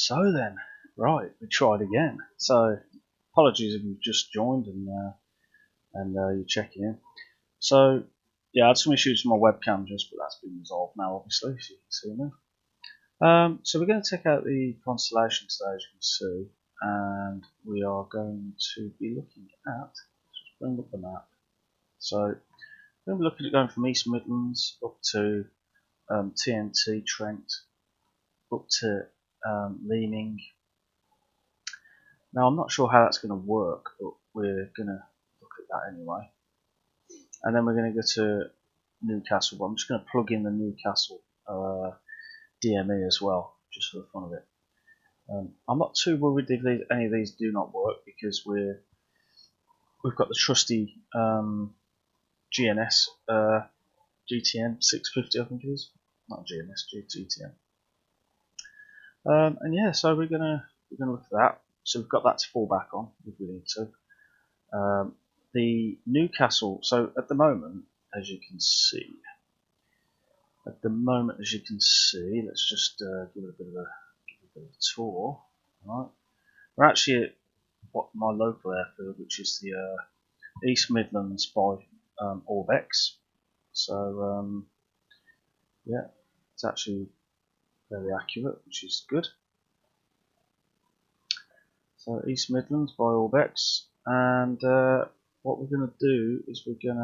So then, right, we tried again. So apologies if you've just joined and you're checking in. So yeah, I had some issues with my webcam just, but that's been resolved now, obviously, as you can see now. So we're going to check out the Constellation today, as you can see, and we are going to be looking at. Let's bring up the map. So we're going to be looking at going from East Midlands up to TNT Trent, up to Leaning. Now I'm not sure how that's going to work, but we're going to look at that anyway. And then we're going to go to Newcastle, but I'm just going to plug in the Newcastle DME as well, just for the fun of it. I'm not too worried if any of these do not work, because we've got the trusty GNS GTN 650, I think it is, not GNS, GTN. And yeah, so we're gonna look at that. So we've got that to fall back on if we need to. The Newcastle. So at the moment, as you can see, let's just give it a bit of a tour. Right, we're actually at my local airfield, which is the East Midlands by Orbx. So yeah, it's actually very accurate, which is good. So East Midlands by Orbx, and what we're going to do is we're going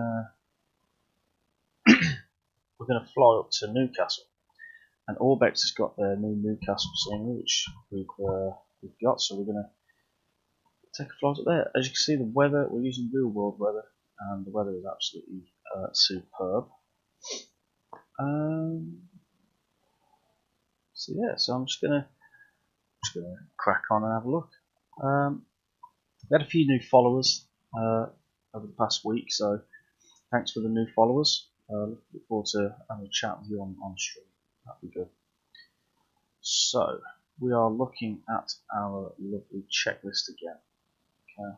to fly up to Newcastle, and Orbx has got their new Newcastle scenery, which we've got. So we're going to take a flight up there. As you can see, the weather, we're using real world weather, and the weather is absolutely superb. So yeah, so I'm just gonna crack on and have a look. We had a few new followers over the past week, so thanks for the new followers. Look forward to having a chat with you on stream. That'd be good. So we are looking at our lovely checklist again. Okay.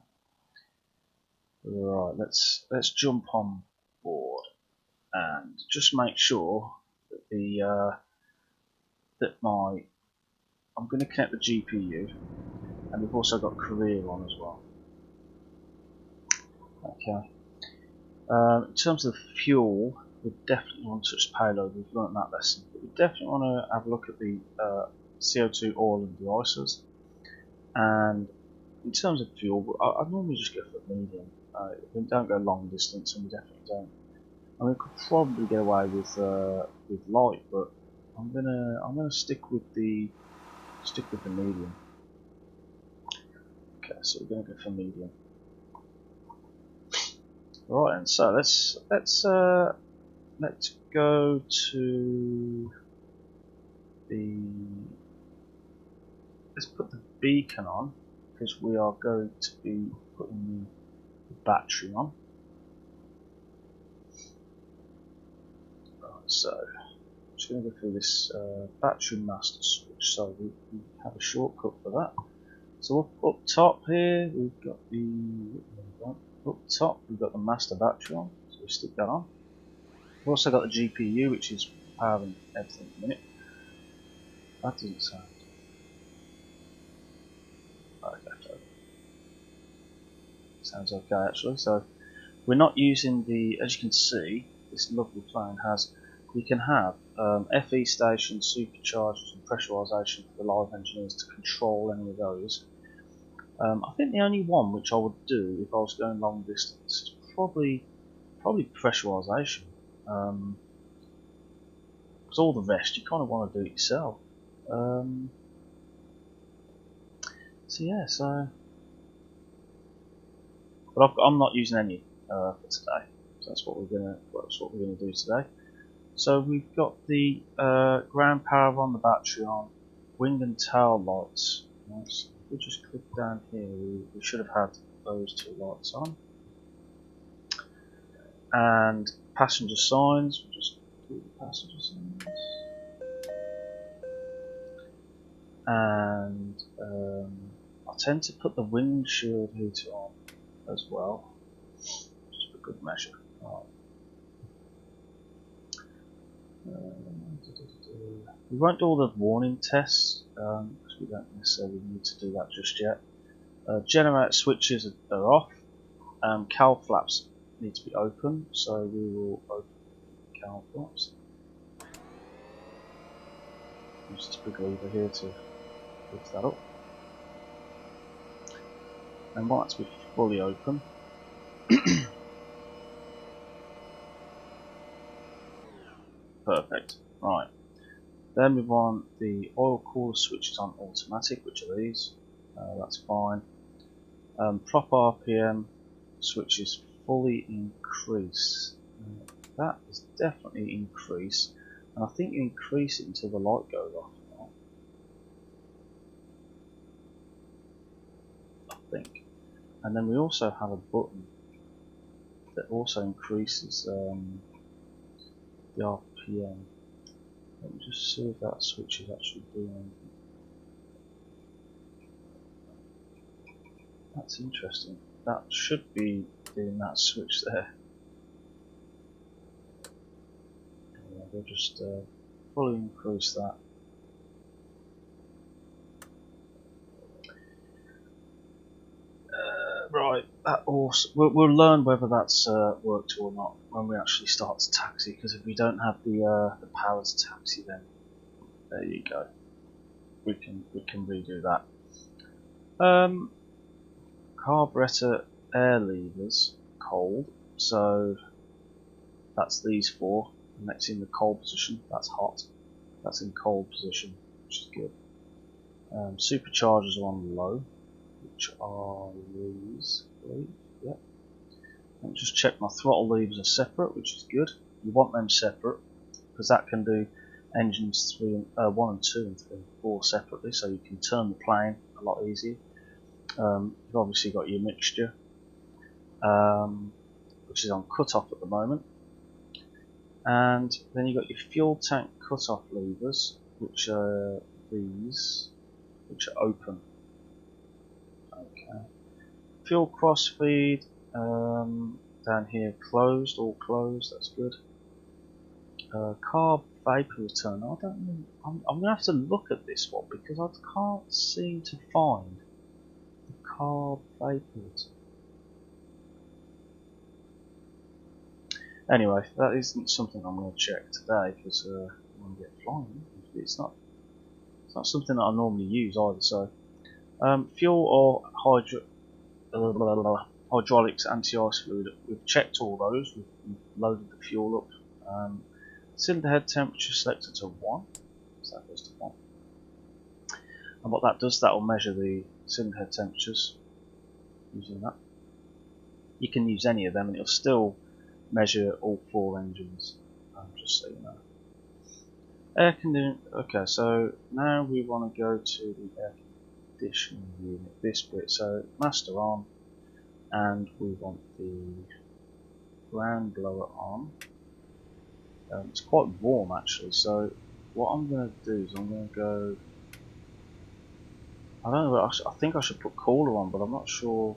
Right, let's jump on board and just make sure that I'm going to connect the GPU, and we've also got career on as well. Okay. In terms of fuel, we definitely want to touch payload. We've learned that lesson, but we definitely want to have a look at the CO2 oil and deicers. And in terms of fuel, I normally just go for medium. We don't go long distance, and we definitely don't. I mean, we could probably get away with light, but I'm gonna stick with the medium. Okay, so we're gonna go for medium. Right, and so let's go to let's put the beacon on, because we are going to be putting the battery on. Right, so I'm just going to go through this battery master switch. So we have a shortcut for that. So up top here we've got the master battery on, so we stick that on. We've also got the GPU, which is powering everything in a minute. That doesn't sound okay. Sounds okay actually. So we're not using the, as you can see, this lovely plane we can have FE stations, superchargers and pressurisation for the live engineers to control any of those. I think the only one which I would do if I was going long distance is probably pressurisation. Because all the rest you kind of want to do it yourself. So yeah, but I'm not using any for today. So that's what we're gonna do today. So we've got the ground power on, the battery on, wing and tail lights. Nice. If we just click down here, we should have had those two lights on. And passenger signs, we'll just do the passenger signs. And I tend to put the windshield heater on as well, just for good measure. Right. We won't do all the warning tests because we don't necessarily need to do that just yet. Generator switches are off. Cowl flaps need to be open, so we will open cowl flaps. Use this big lever here to lift that up. And want that to be fully open. Perfect. Right. Then we want the oil cooler switches on automatic, which are these. That's fine. Prop RPM switches fully increase. That is definitely increase, and I think you increase it until the light goes off. I think. And then we also have a button that also increases the RPM. Let me just see if that switch is actually doing anything. That's interesting. That should be doing that switch there. Yeah, we'll just fully increase that. Right, that also we'll learn whether that's worked or not when we actually start to taxi. Because if we don't have the power to taxi, then there you go. We can redo that. Carburetor air levers cold, so that's these four. And that's in the cold position. That's hot. That's in cold position, which is good. Superchargers are on low, which are these. Yep. And just check my throttle levers are separate, which is good. You want them separate because that can do engines 1 and 2 and 3 and 4 separately, so you can turn the plane a lot easier. You've obviously got your mixture, which is on cut-off at the moment. And then you've got your fuel tank cut-off levers, which are these, which are open. Okay. Fuel crossfeed down here closed, all closed. That's good. Carb vapor return. I don't know. I'm gonna have to look at this one because I can't seem to find the carb vapor return. Anyway, that isn't something I'm going to check today because I'm going to get flying. It's not something that I normally use either. So, fuel or hydraulics, anti-ice fluid. We've checked all those. We've loaded the fuel up. Cylinder head temperature selected to 1. So that goes to 1. And what that does, that will measure the cylinder head temperatures using that. You can use any of them, and it'll still measure all 4 engines, just so you know. Air conditioning. Okay, so now we want to go to the air conditioning unit, this bit. So master on, and we want the ground blower on. It's quite warm actually, so what I'm going to do is I'm going to go. I don't know. I think I should put cooler on, but I'm not sure.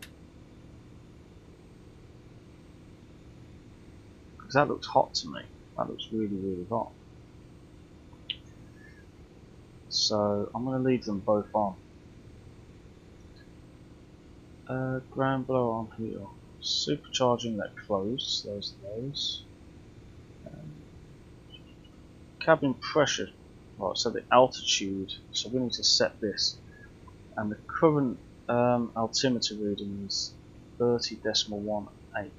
Because that looks hot to me. That looks really, really hot. So I'm going to leave them both on. Ground blower on here. Supercharging that closed. Those. Cabin pressure. Right. So the altitude. So we need to set this. And the current altimeter reading is 30.18.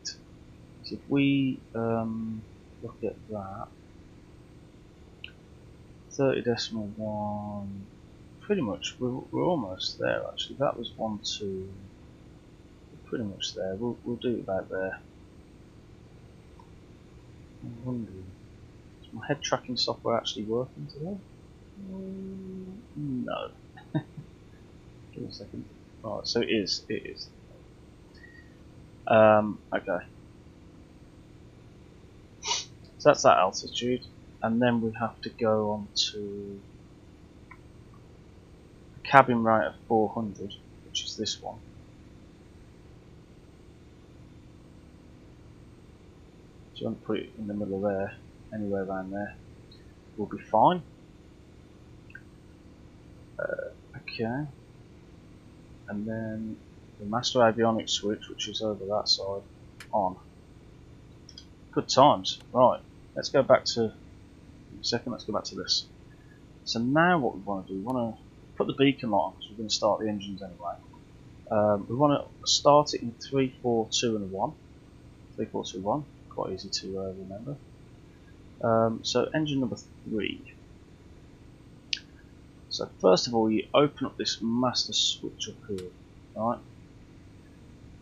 So if we look at that, 30.1, pretty much we're almost there actually. That was 1, 2, pretty much there. We'll do it about there. I'm wondering, is my head tracking software actually working today? No. Give me a second. Right, so it is. Okay. So that's that altitude, and then we have to go on to a cabin rate of 400, which is this one. So you want to put it in the middle there, anywhere around there. we'll be fine. Okay, and then the master avionics switch, which is over that side, on. Good times. Right, let's go back to a second. Let's go back to this. So now what we want to do, we want to put the beacon light on because we're going to start the engines anyway. We want to start it in 3, 4, 2 and 1. 3, 4, 2, 1. Quite easy to remember. So engine number 3. So first of all, you open up this master switch up here, right?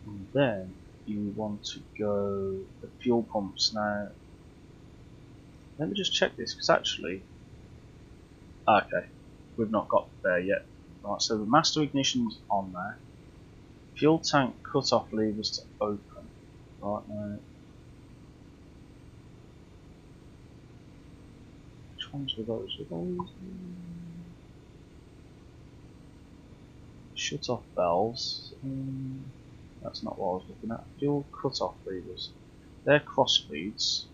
And then you want to go the fuel pumps. Now, let me just check this because actually, okay, we've not got there yet. Right, so the master ignition's on there. Fuel tank cut-off levers to open. Right now, which ones were those? Shut off valves. That's not what I was looking at. Fuel cut-off levers. They're cross feeds.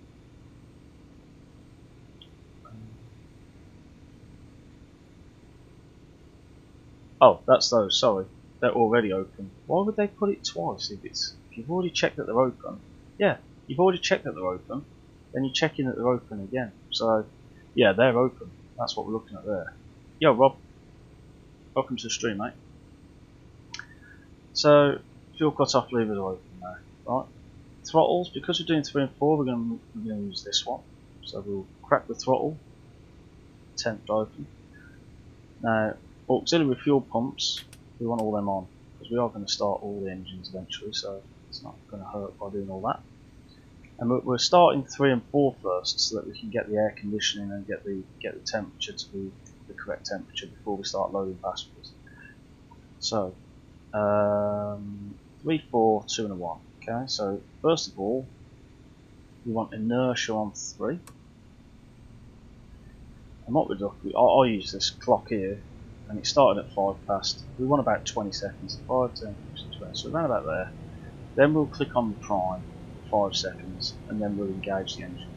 Oh, that's those. Sorry, they're already open. Why would they put it twice if you've already checked that they're open? Yeah, you've already checked that they're open. Then you're checking that they're open again. So, yeah, they're open. That's what we're looking at there. Yo, Rob. Welcome to the stream, mate. So, fuel cut-off levers are open now, right? Throttles, because we're doing 3 and 4, we're going to use this one. So we'll crack the throttle, temp open. Now, auxiliary fuel pumps, we want all them on, because we are going to start all the engines eventually, so it's not going to hurt by doing all that. And we're starting 3 and 4 first, so that we can get the air conditioning and get the temperature to be the correct temperature before we start loading passengers. So, 3, 4, 2 and 1. Okay, so first of all, we want inertia on 3. And what we do, I'll use this clock here, and it started at 5 past. We want about 20 seconds. 5, 10, 15, 20. So around about there. Then we'll click on the prime, 5 seconds, and then we'll engage the engine.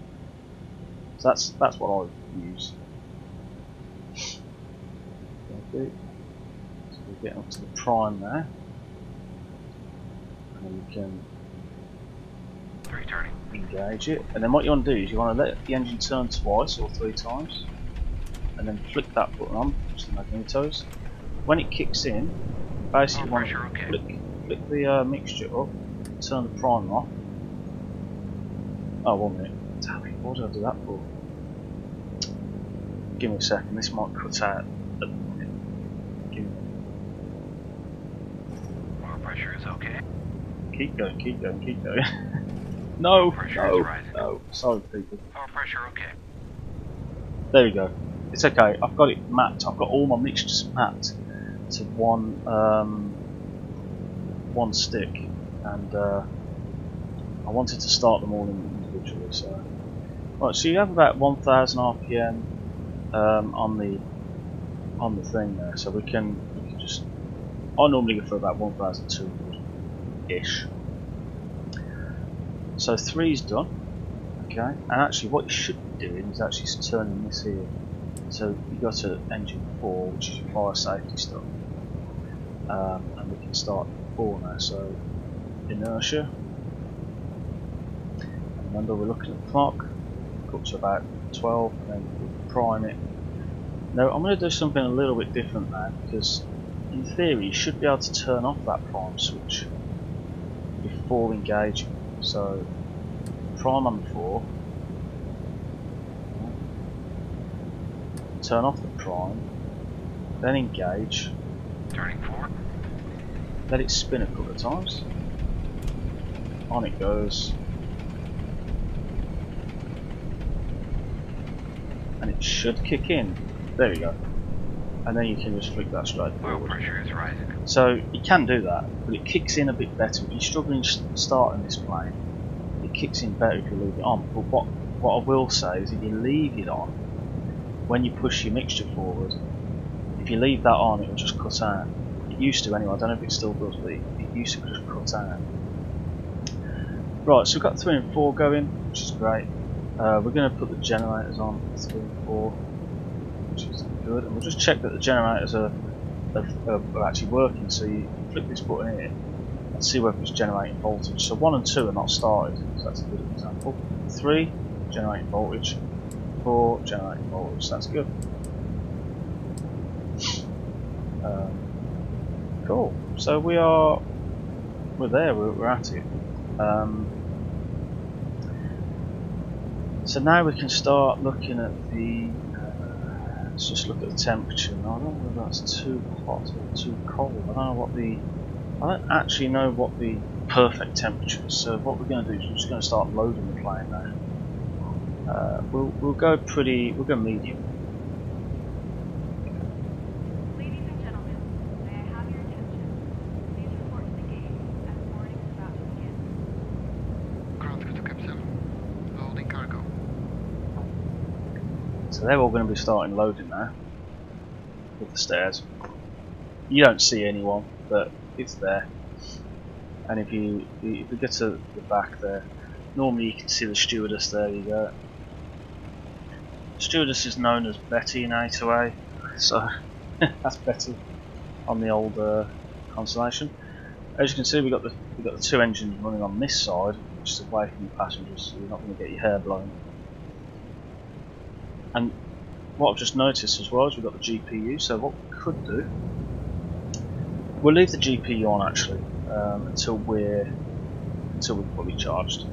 So that's what I use. Okay. So we're getting up to the prime there. And then we can engage it, and then what you want to do is you want to let the engine turn twice or 3 times, and then flick that button on, just the magnetos. When it kicks in, basically you want to flick the mixture up, turn the prime off. Oh, 1 minute. Damn it, what did I do that for? Give me a second, this might cut out a minute. Give me a minute. Oil pressure is okay. Keep going, keep going, keep going. No, no, sorry people. Oil pressure okay. There we go. It's okay, I've got it mapped, I've got all my mixtures mapped to one stick, and I wanted to start them all individually. So, right, so you have about 1000 RPM on the thing there, so we can just. I normally go for about 1200 ish. So 3's done, okay. And actually, what you should be doing is actually turning this here. So you go to engine 4, which is your fire safety stuff, and we can start 4 now. So inertia. And remember, we're looking at the clock. Go up to about 12, and then we'll prime it. Now I'm going to do something a little bit different now, because in theory you should be able to turn off that prime switch before engaging. So prime on 4, turn off the prime, then engage, Turning 4. let it spin a couple of times, on it goes, and it should kick in. There we go. And then you can just flick that straight Oil forward. pressure is rising. So you can do that, but it kicks in a bit better. If you're struggling starting this plane, it kicks in better if you leave it on. But what I will say is if you leave it on, when you push your mixture forward, if you leave that on, it will just cut out. It used to anyway, I don't know if it still does, but it used to just cut out. Right, so we've got 3 and 4 going, which is great. We're going to put the generators on 3 and 4, which is good, and we'll just check that the generators are actually working. So you click this button here and see whether it's generating voltage. So 1 and 2 are not started, so that's a good example. 3 generating voltage, 4 generating voltage, that's good. Cool. So we're there, we're at it. So now we can start looking at the. Let's just look at the temperature. Now, I don't know whether that's too hot or too cold. I don't actually know what the perfect temperature is. So what we're going to do is we're just going to start loading the plane now. We'll go medium. Ladies and gentlemen, may I have your attention? Please report to the gate as boarding is about to begin. Ground to Cap 7. Holding cargo. So they're all going to be starting loading now with the stairs. You don't see anyone, but it's there. And if you get to the back there, normally you can see the stewardess. There you go. The stewardess is known as Betty in A2A, so that's Betty on the old Constellation. As you can see, we've got the 2 engines running on this side, which is away from the passengers, so you're not going to get your hair blown. And what I've just noticed as well is we've got the GPU. So what we could do, we'll leave the GPU on actually until we're fully charged,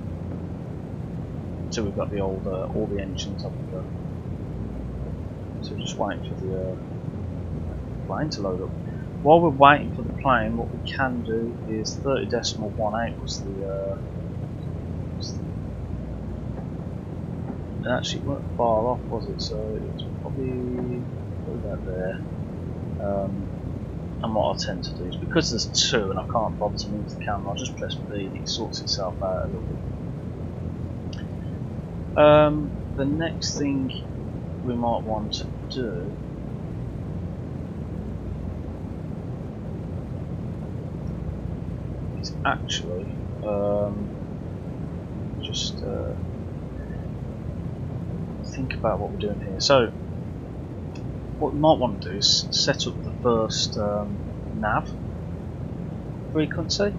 until we've got the old all the engines up and go. So we're just waiting for the plane to load up. While we're waiting for the plane, what we can do is 30.18 was the it actually weren't far off, was it? So it's probably about there. And what I tend to do is, because there's 2 and I can't bother to move the camera, I'll just press B and it sorts itself out a little bit. The next thing we might want to do is actually just think about what we're doing here. So what we might want to do is set up the first nav frequency.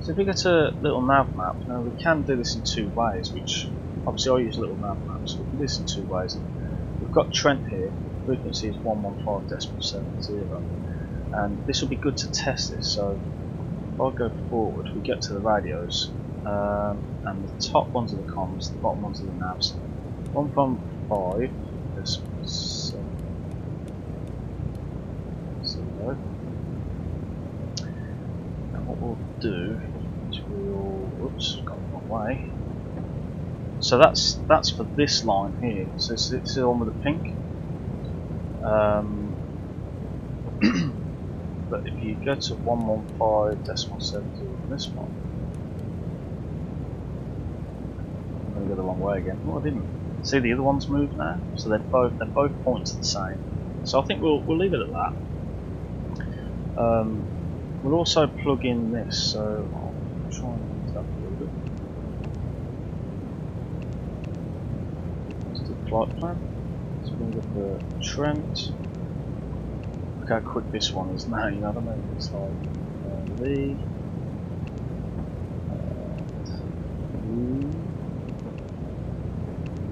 So if we go to little nav map, now we can do this in 2 ways, which obviously I use little nav maps, so we can do this in 2 ways. We've got Trent here, frequency is 115.70, and this will be good to test this. So if I go forward, we get to the radios, and the top ones are the comms, the bottom ones are the navs. 1.5, this was and what we'll do is whoops, got the wrong way. So that's for this line here. So it's the one with the pink. But if you go to 115.70 on this one, I'm going to go the wrong way again. Oh, I didn't. See, the other ones move now, so they're both points the same. So I think we'll leave it at that. We'll also plug in this, so I'll try and move that a little bit. Let's do the flight plan. So we're going to go for Trent. Look how quick this one is now, you know what I mean? It's like Lee.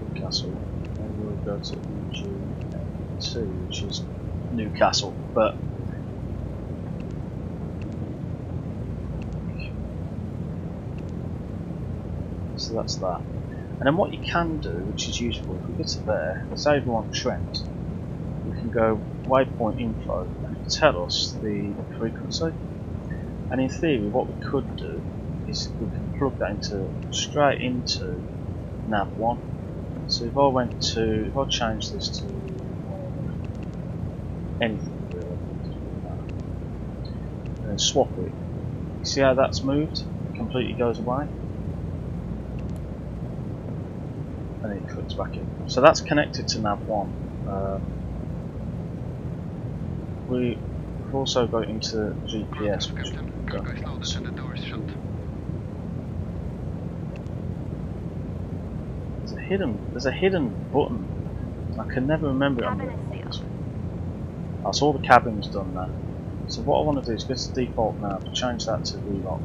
Newcastle, and we'll go to EGNT, which is Newcastle, but so that's that. And then what you can do, which is useful, if we get to there, say we want Trent, we can go waypoint info and it'll tell us the frequency. And in theory, what we could do is we can plug that straight into nav1. So if I change this to anything really, and then swap it, you see how that's moved? It completely goes away, and it clicks back in. So that's connected to nav1. We've also got into GPS, which there's a there's a hidden button. I can never remember it on Cabin is the. sealed. I saw the cabin's done now. So what I want to do is go to default now, change that to relock.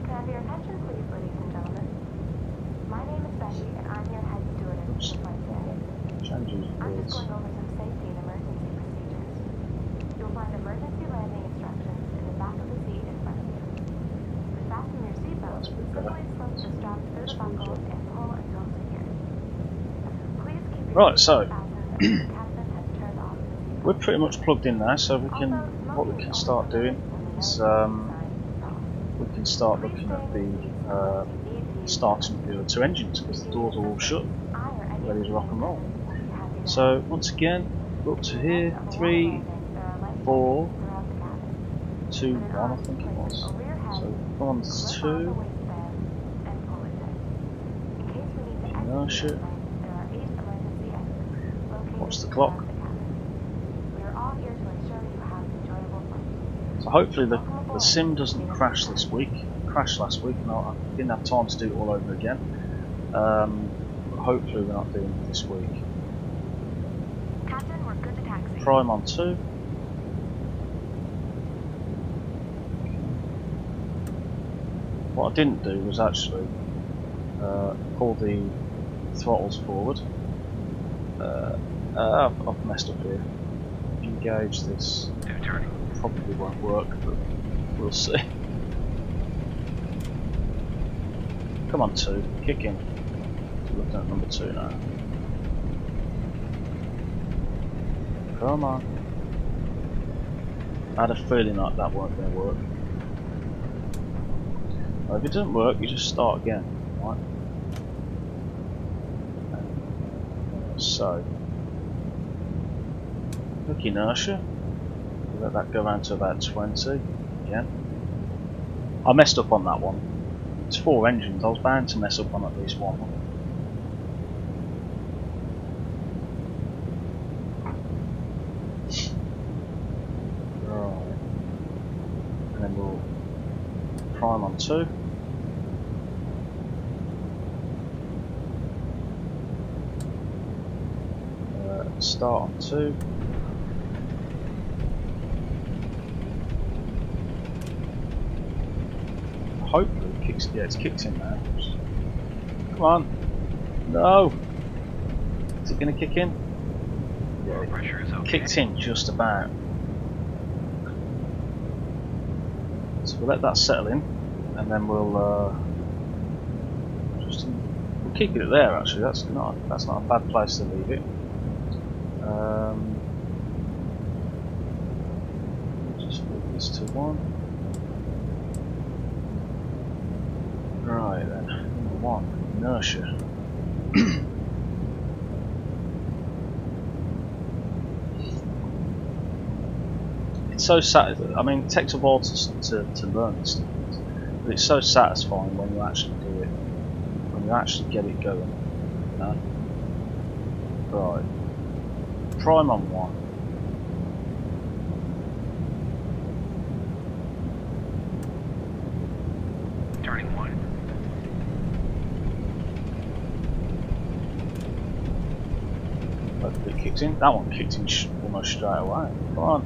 Can I have your attention, please, ladies and gentlemen? My name is Becky, and I'm your head stewardess for the flight today. Change these I'm words. just going over some safety and emergency procedures. You'll find emergency landing instructions in the back of the seat in front of you. To fasten your seatbelt, simply slip the strap through the buckle and pull until secured. Please keep your Right, so seatbelt fastened until the captain has turned off the seatbelt. we're pretty much plugged in now, so we can. What we can start doing is we can start looking at the starting of the other two engines because the doors are all shut, ready to rock and roll. So once again, we're up to here, 3, 4, 2, 1 I think it was. So come on, there's 2, inertia, watch the clock. So hopefully the sim doesn't crash this week. It crashed last week and I didn't have time to do it all over again. But hopefully we're not doing it this week. Captain, we're good to taxi. Prime on 2. What I didn't do was actually pull the throttles forward. I've messed up here. Engage this. Probably won't work, but we'll see. Come on, 2, kick in. We're looking at number 2 now. Come on. I had a feeling like that weren't going to work. Well, if it doesn't work, you just start again, right? So, look, inertia. Let that go around to about 20 again. I messed up on that one. It's 4 engines, I was bound to mess up on at least one. Right. And then we'll prime on 2. Start on 2. Hopefully it kicks. Yeah, it's kicked in now. Come on. No. Is it going to kick in? Yeah, Pressure is okay. kicked in just about. So we'll let that settle in, and then we'll we'll keep it there. Actually, that's not a bad place to leave it. Just move this to 1. Right then, number 1, inertia. It's so I mean, it takes a while to learn this stuff, but it's so satisfying when you actually do it, when you actually get it going. You know? Right, prime on 1. Turning 1. Hopefully it kicks in. That one kicked in almost straight away. Come on.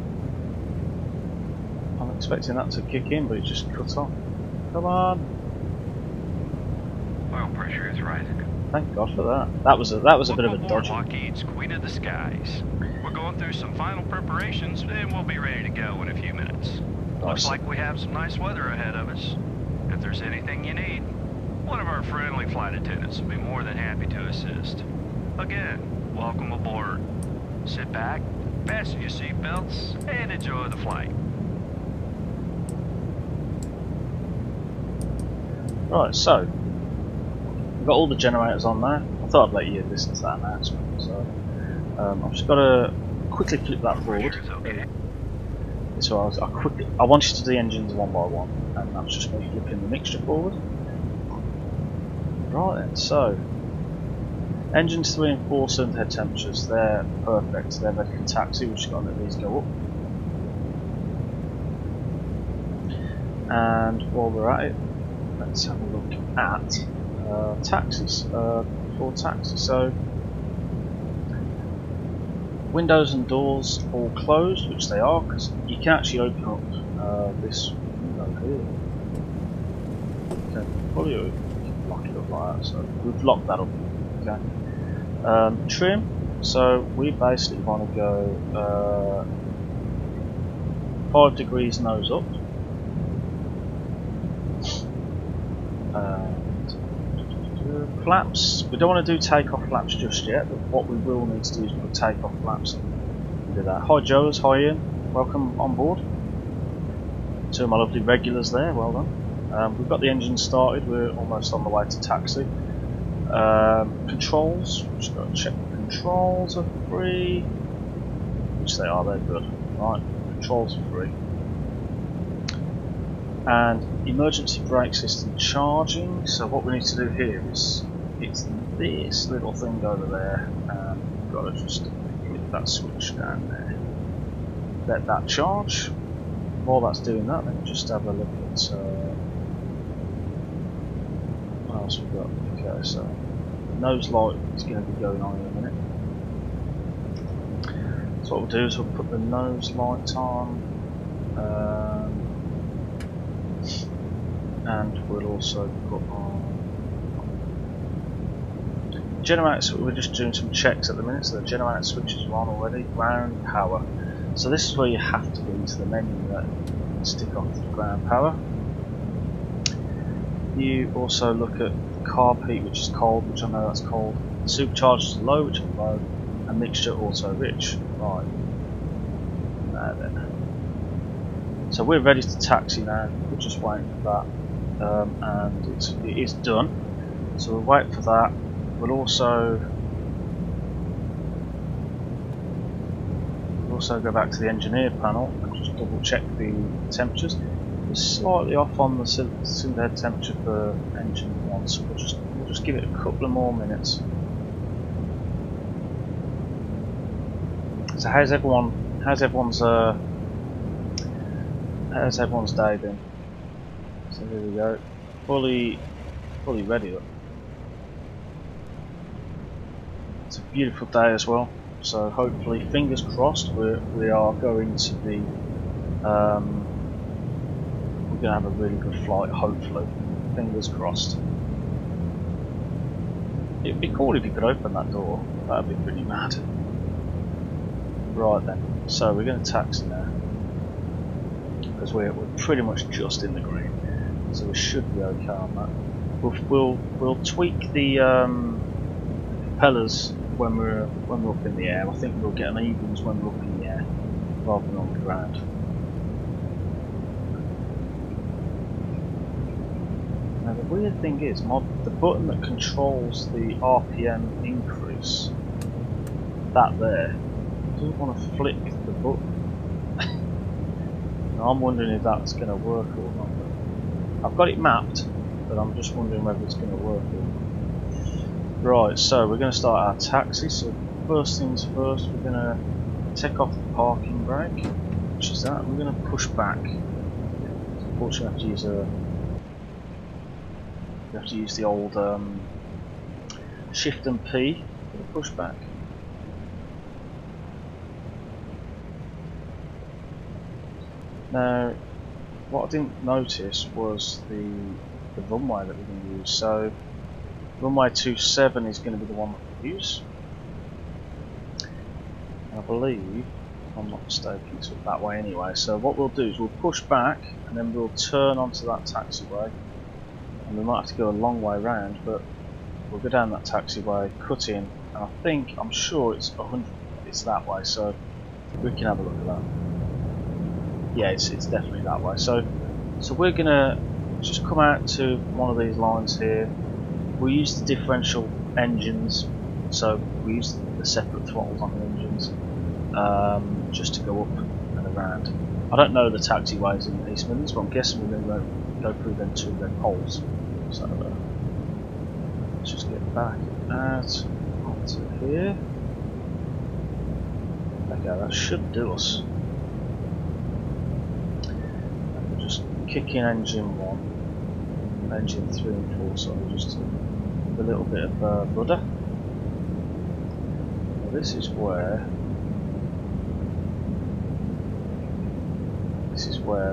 I'm expecting that to kick in, but it just cut off. Come on. Oil pressure is rising. Thank God for that. That was a bit of a dodgy. Lockheed's Queen of the Skies. We're going through some final preparations, and we'll be ready to go in a few minutes. Looks like we have some nice weather ahead of us. If there's anything you need, one of our friendly flight attendants will be more than happy to assist. Again, welcome aboard. Sit back, fasten your seatbelts, and enjoy the flight. Right, so we've got all the generators on there. I thought I'd let you listen to that announcement. So I've just got to quickly flip that forward. Okay. So I want you to do the engines one by one, and that's just me flipping the mixture forward. Right then, so Engines 3 and 4 cylinder head temperatures, they're perfect, they're ready for taxi. We've just got to let these go up. And while we're at it, let's have a look at taxis, for taxi. So windows and doors all closed, which they are, because you can actually open up this window here. Okay, probably lock it up like that, so we've locked that up. Okay. Trim, so we basically want to go 5 degrees nose up. Flaps, we don't want to do takeoff flaps just yet, but what we will need to do is put takeoff flaps in. Do that. Hi Joes, hi Ian, welcome on board. Two of my lovely regulars there, well done. We've got the engine started, we're almost on the way to taxi. Controls, just got to check the controls are free, which they are, they're good. Right, controls are free. And emergency brake system charging, so what we need to do here is, it's this little thing over there, and we've got to just click that switch down there. Let that charge. While that's doing that, let me just have a look at what else we've got. Okay, so nose light is going to be going on in a minute. So what we'll do is we'll put the nose light on, and we'll also put on generator. So we're just doing some checks at the minute, so the generator switches are on already. Ground power. So this is where you have to go into the menu and stick off the ground power. You also look at carb heat, which is cold, which I know that's cold. Superchargers are low, which are low, and mixture auto rich. Right. Now then. So we're ready to taxi now. We're just waiting for that, and it is done. So we'll wait for that. We'll also go back to the engineer panel and just double check the temperatures. We're slightly off on the cylinder head temperature for engine 1, so we'll just give it a couple of more minutes. So how's everyone's day been? So here we go, fully ready. Look. It's a beautiful day as well. So hopefully, fingers crossed, we are going to be we're going to have a really good flight. Hopefully, fingers crossed. It'd be cool if you could open that door. That'd be pretty mad. Right then, so we're going to taxi now because we're pretty much just in the green, so we should be okay on that. We'll tweak the propellers when we're up in the air. I think we'll get an evens when we're up in the air rather than on the ground. Now the weird thing is, the button that controls the RPM increase, that there, doesn't want to flick the button. Now I'm wondering if that's going to work or not. I've got it mapped, but I'm just wondering whether it's going to work or not. Right, so we're going to start our taxi. So first things first, we're going to take off the parking brake, which is that. We're going to push back. Unfortunately, we have to use the old Shift and P for the pushback. Now, what I didn't notice was the runway that we're going to use. So runway 27 is going to be the one that we use. I believe, if I'm not mistaken, it's that way anyway. So what we'll do is we'll push back and then we'll turn onto that taxiway. And we might have to go a long way round, but we'll go down that taxiway, cut in, and I'm sure it's 100. It's that way, so we can have a look at that. Yeah, it's definitely that way. So we're gonna just come out to one of these lines here. We use the differential engines, so we use the separate throttles on the engines just to go up and around. I don't know the taxiways in East Midlands, but I'm guessing we're going to go through them 2 red poles. So let's just get back out. to here. Okay, that should do us. And we'll just kick in engine 1, engine 3 and 4, so just a little bit of rudder. Now this is where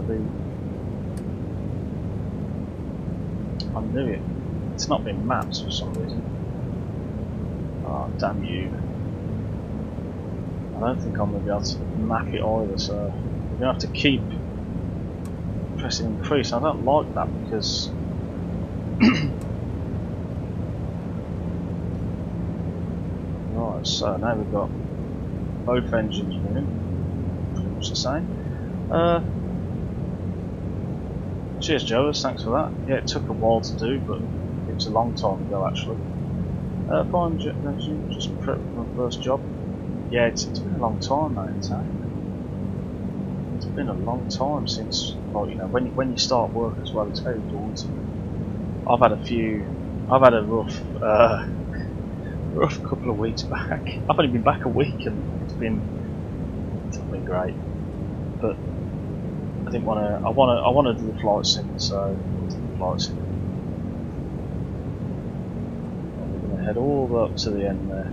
the I knew it. It's not been mapped for some reason. Oh, damn you. I don't think I'm going to be able to map it either, so we're going to have to keep pressing increase. I don't like that because right, so now we've got both engines running, pretty much the same. Cheers, Joas, thanks for that. Yeah, it took a while to do, but it was a long time ago actually. Fine, just prep for my first job. Yeah, it's been a long time, mate. It's been a long time since, well, you know, when you start work as well, it's very daunting. I've had a rough couple of weeks back. I've only been back a week, and it's not been great. But I didn't want to. I want to do the flight sim, so I did the flight sim. And we're going to head all the way up to the end there.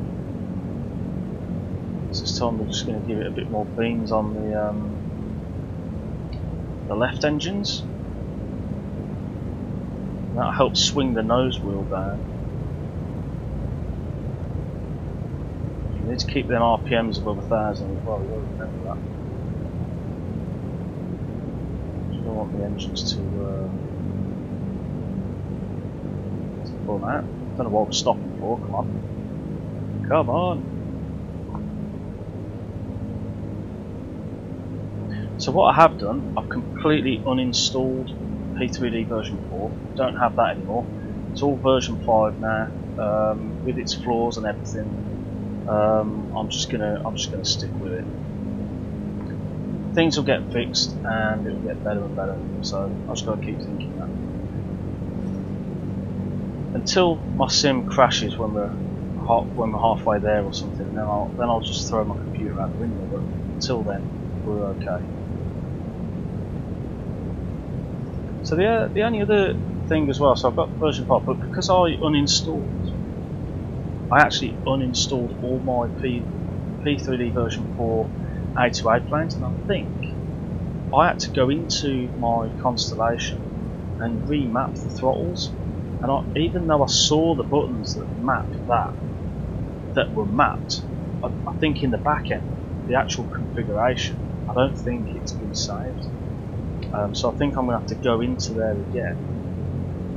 This time we're just going to give it a bit more beams on the left engines. That'll help swing the nose wheel down. You need to keep them RPMs above 1,000 as well. You gotta remember that. You don't want the engines to burn out. Don't know what we're stopping for. Come on, come on. So what I have done, I've completely uninstalled P3D version 4. Don't have that anymore. It's all version 5 now, with its flaws and everything. I'm just gonna stick with it. Things will get fixed and it'll get better and better. So I just gotta keep thinking that. Until my sim crashes when we're halfway there or something, then I'll just throw my computer out the window. But until then, we're okay. So the only other thing as well, so I've got version 5, but because I actually uninstalled all my P3D version 4 A2A planes, and I think I had to go into my Constellation and remap the throttles. And even though I saw the buttons that mapped that were mapped, I think in the back end, the actual configuration, I don't think it's been saved. So I think I'm going to have to go into there again.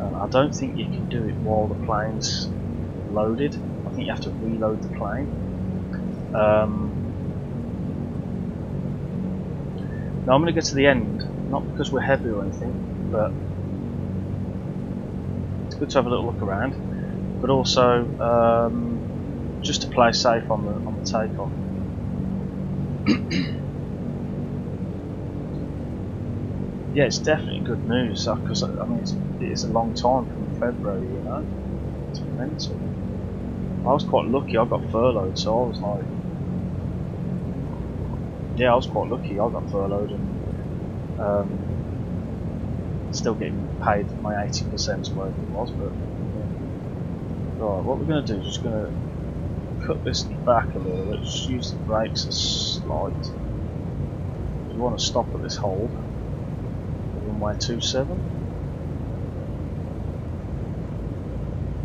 I don't think you can do it while the plane's loaded. I think you have to reload the plane. Now I'm going to go to the end, not because we're heavy or anything, but it's good to have a little look around, but also just to play safe on the takeoff. Yeah, it's definitely good news, because I mean it's a long time from February, you know. It's mental. I was quite lucky. I got furloughed, so I was like, yeah, I was quite lucky. I got furloughed and still getting paid my 80% whatever it was. But yeah. Right, what we're going to do is just going to cut this back a little bit. Just use the brakes as slight. We want to stop at this hold. Runway 27.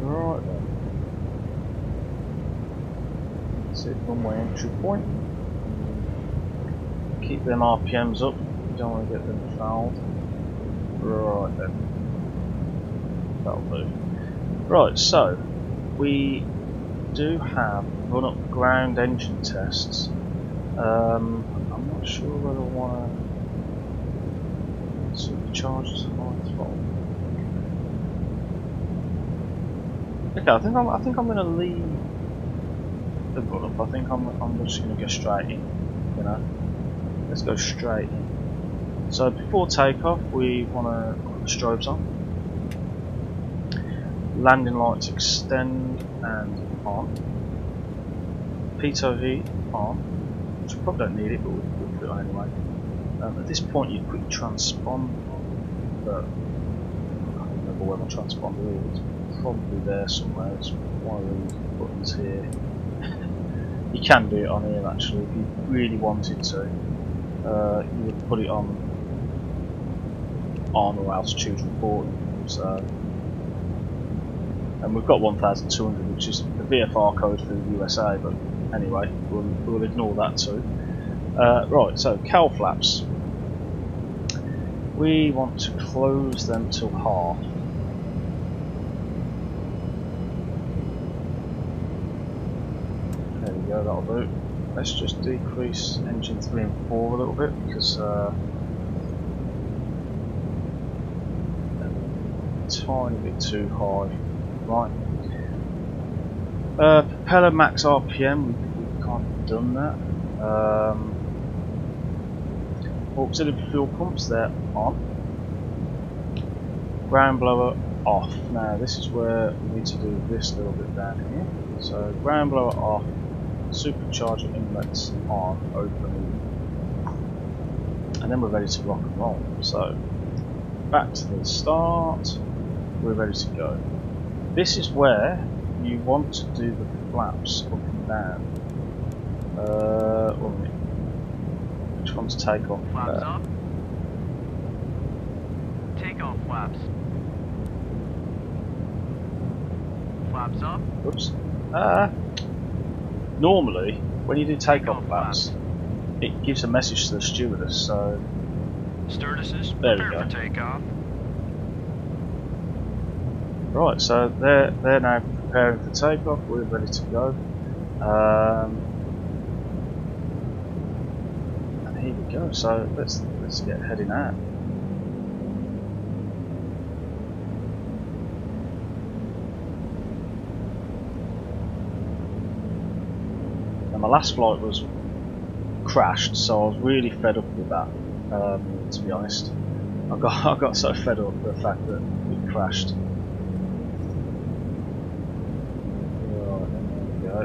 Right then. That's it, runway entry point. Keep them RPMs up, you don't want to get them fouled. Right then. That'll do. Right, so we do have run up ground engine tests. I'm not sure whether I want to supercharge to high throttle. Okay, I think I'm going to leave the run up. I think I'm just going to go straight in. You know, let's go straight in. So before takeoff, we want to put the strobes on. Landing lights extend and on. pitot heat on, which we probably don't need it, but we'll put it on anyway. At this point you quick transpond, but I can't remember where my transponder is. It's probably there somewhere. It's one of these buttons here. You can do it on here actually if you really wanted to. You would put it on or altitude reporting. So, and we've got 1200, which is the VFR code for the USA, but anyway, we'll ignore that too. Right, so cowl flaps. We want to close them till half. There we go, that'll do. Let's just decrease engine 3 and 4 a little bit because tiny bit too high. Right. Propeller max RPM, we've kind of done that. Auxiliary fuel pumps, they're on. Ground blower off. Now this is where we need to do this little bit down here. So ground blower off, supercharger inlets on, open, and then we're ready to rock and roll. So back to the start, we're ready to go. This is where you want to do the flaps up and down. Which one's take off? Flaps up. Take off flaps. Flaps up. Oops. Normally, when you do take-off flaps, it gives a message to the stewardess. So, stewardesses, there we prepare go. for takeoff. Right, so they're now preparing for takeoff. We're ready to go. And here we go. So let's get heading out. My last flight was crashed, so I was really fed up with that. To be honest, I got so fed up with the fact that it crashed. Right, there we go.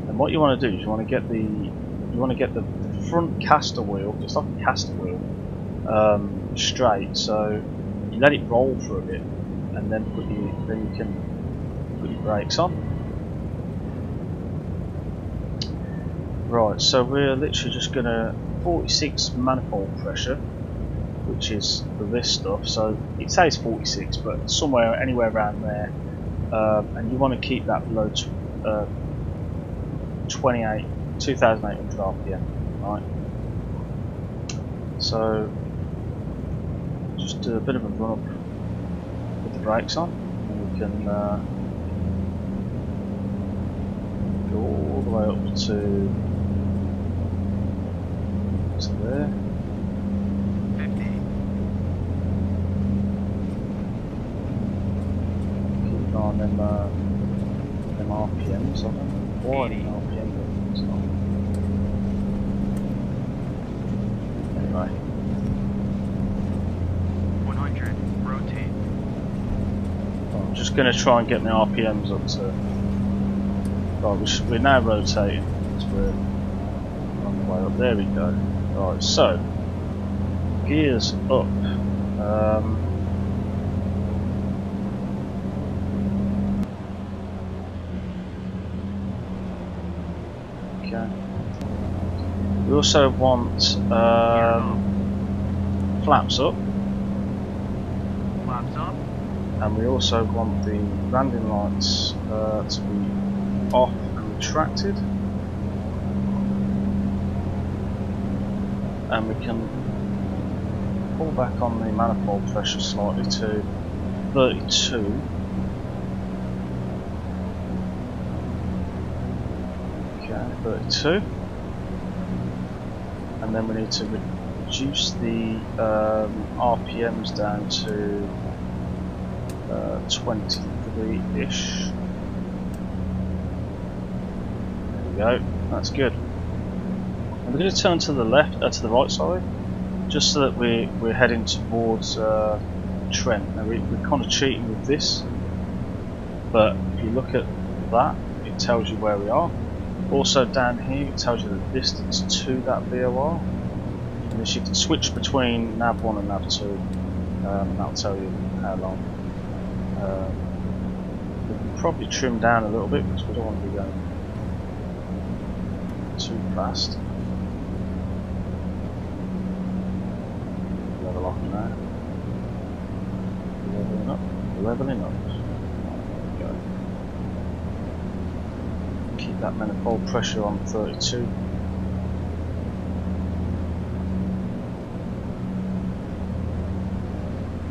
And what you want to do is you want to get the front caster wheel, just like a caster wheel, straight. So you let it roll for a bit, and then you can put your brakes on. Right, so we're literally just gonna 46 manifold pressure, which is for this stuff. So it says 46, but somewhere anywhere around there, and you want to keep that below 2,800 RPM, right? So just do a bit of a run up with the brakes on, and we can go all the way up to there. 50. Keep on them RPMs. I don't know why the RPM buttons on. Anyway. 100. Rotate. I'm just going to try and get my RPMs up to. Right, we're now rotating. So we're on the way up. There we go. Right, so gears up. Okay. We also want flaps up. Flaps up. And we also want the landing lights to be off and retracted. And we can pull back on the manifold pressure slightly to 32. Okay, 32. And then we need to reduce the RPMs down to 23-ish. There we go, that's good. And we're going to turn to the left, to the right side, just so that we're heading towards Trent. Now we're kind of cheating with this, but if you look at that, it tells you where we are. Also down here it tells you the distance to that VOR, and this you can switch between nav 1 and nav 2, and that'll tell you how long. We can probably trim down a little bit because we don't want to be going too fast. Level off now. Leveling up. Leveling up. There we go. Keep that manifold pressure on 32.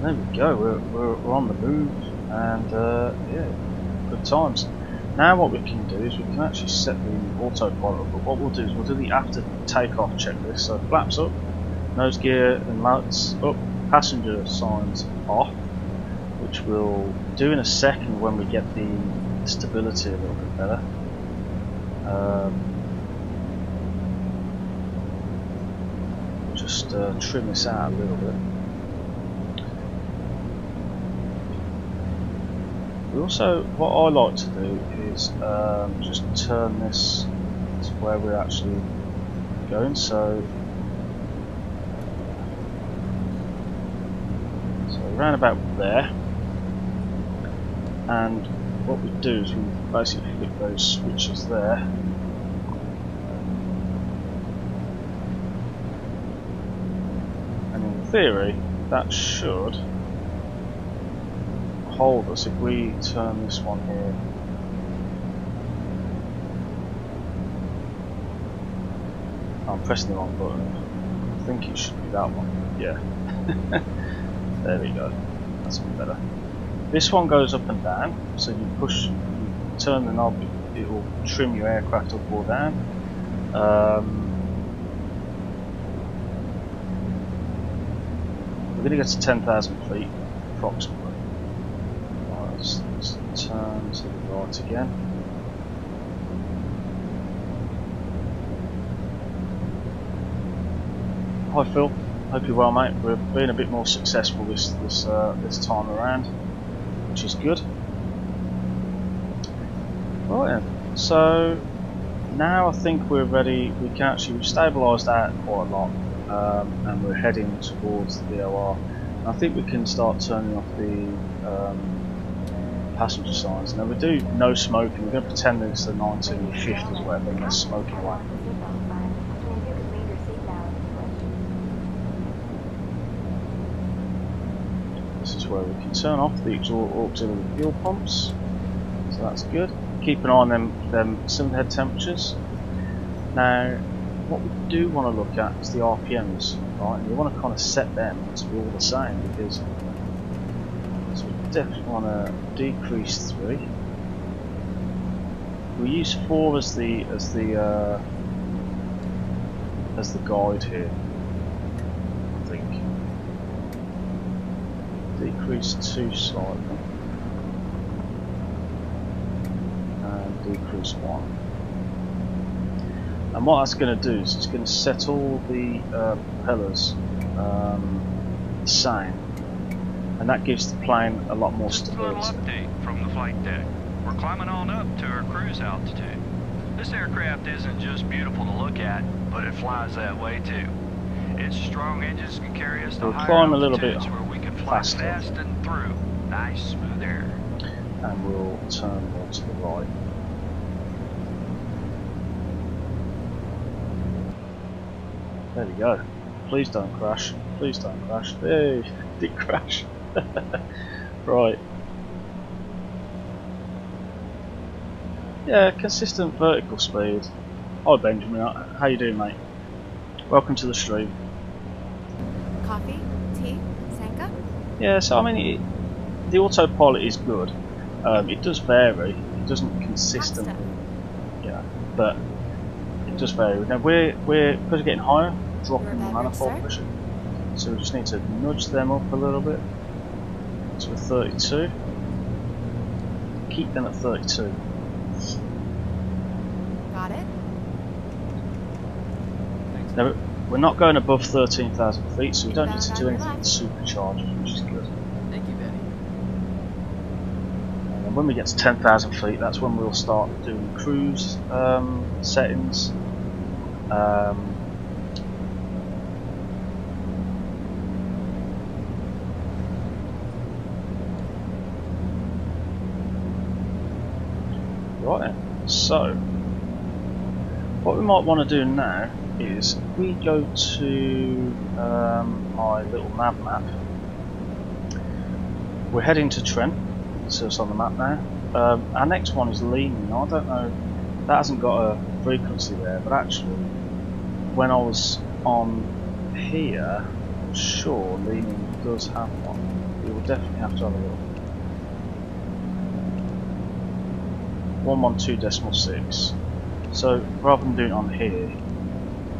There we go. We're on the move, and yeah, good times. Now what we can do is we can actually set the autopilot up, but what we'll do is we'll do the after takeoff checklist. So flaps up, nose gear and lights up, passenger signs off, which we'll do in a second when we get the stability a little bit better. Just trim this out a little bit. We also, what I like to do is just turn this to where we're actually going. So around about there, and what we do is we basically flick those switches there, and in theory that should hold us if we turn this one here. I'm pressing the wrong button. I think it should be that one. Yeah. There we go. That's a bit better. This one goes up and down, so you push, you turn the knob, it will trim your aircraft up or down. We're going to get to 10,000 feet approximately. Right, let's turn to the right again. Hi Phil. Hope you're well, mate. We're being a bit more successful this time around, which is good. Right then. So now I think we're ready. We can actually, we've stabilised out quite a lot, and we're heading towards the VOR. And I think we can start turning off the passenger signs. Now we do no smoking. We're going to pretend that it's the 1950s or whatever, and there's smoking away. This is where we can turn off the auxiliary fuel pumps, so that's good. Keep an eye on them cylinder head temperatures. Now, what we do want to look at is the RPMs, right? And you want to kind of set them to be all the same, because so we definitely want to decrease 3. We use 4 as the guide here, I think. Decrease 2 slightly, and decrease 1. And what that's going to do is it's going to set all the propellers the same, and that gives the plane a lot more stability. Just a little update from the flight deck. We're climbing on up to our cruise altitude. This aircraft isn't just beautiful to look at, but it flies that way too. Its strong engines can carry us to higher altitudes where we can fly fast and through nice smooth air. And we'll turn more to the right. There we go. Please don't crash. Please don't crash. Hey, did crash. Right. Yeah, consistent vertical speed. Hi Benjamin, how you doing, mate? Welcome to the stream. Coffee? Tea? Sanka? Yeah, so I mean, the autopilot is good. It does vary. It doesn't consistently, yeah, but it does vary. Now we're because we're getting higher, dropping the manifold pressure. So we just need to nudge them up a little bit to a 32. Keep them at 32. Got it. Now, we're not going above 13,000 feet, so we don't need to do anything with superchargers, which is good. Thank you, Betty. And when we get to 10,000 feet, that's when we'll start doing cruise settings. Right then, so what we might want to do now is we go to my little nav map. We're heading to Trent, so it's on the map now. Our next one is Leaning. I don't know, that hasn't got a frequency there, but actually when I was on here, I'm sure Leaning does have one. We will definitely have to have a look. 112.6. So rather than doing it on here,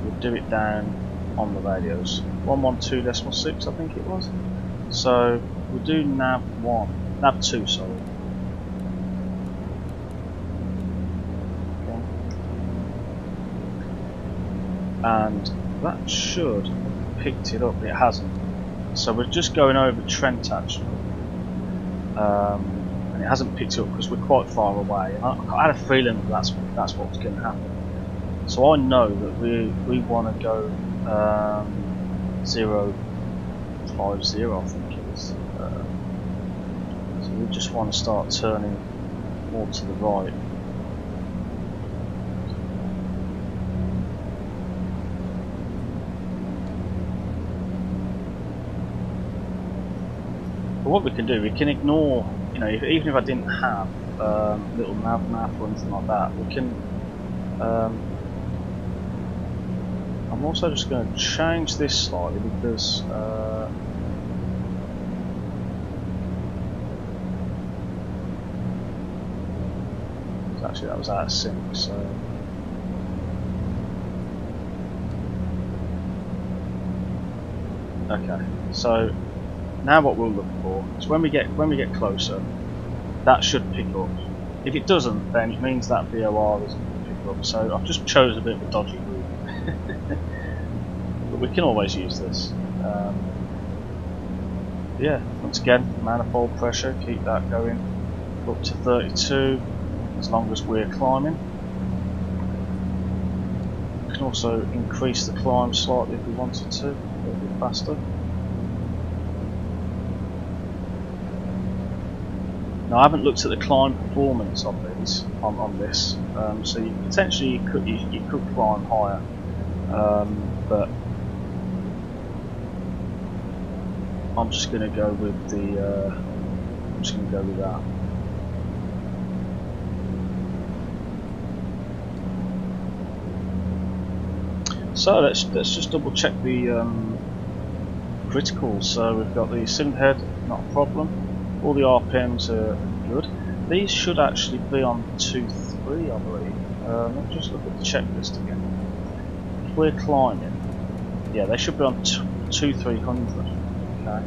we'll do it down on the radios. 112.6 I think it was. So we'll do nav 2, sorry. Okay. And that should have picked it up. It hasn't. So we're just going over Trent actually. And it hasn't picked it up because we're quite far away. And I had a feeling that's what was going to happen. So I know that we want to go 050, I think it is. So we just want to start turning more to the right. But what we can do, we can ignore, you know, even if I didn't have little nav map or anything like that, we can. I'm also just going to change this slightly because actually that was out of sync. So okay, so now what we'll look for is when we get closer, that should pick up. If it doesn't, then it means that VOR isn't pick up. So I've just chosen a bit of a dodgy route. But we can always use this. Yeah, once again, manifold pressure, keep that going up to 32 as long as we're climbing. We can also increase the climb slightly if we wanted to, a little bit faster. Now I haven't looked at the climb performance of these on this, so you potentially you could climb higher, but I'm just going to go with the. I'm just going to go with that. So let's just double check the criticals. So we've got the cylinder head, not a problem. All the RPMs are good. These should actually be on 2.3, I believe. Let's just look at the checklist again. If we're climbing, yeah, they should be on 2,300. Okay.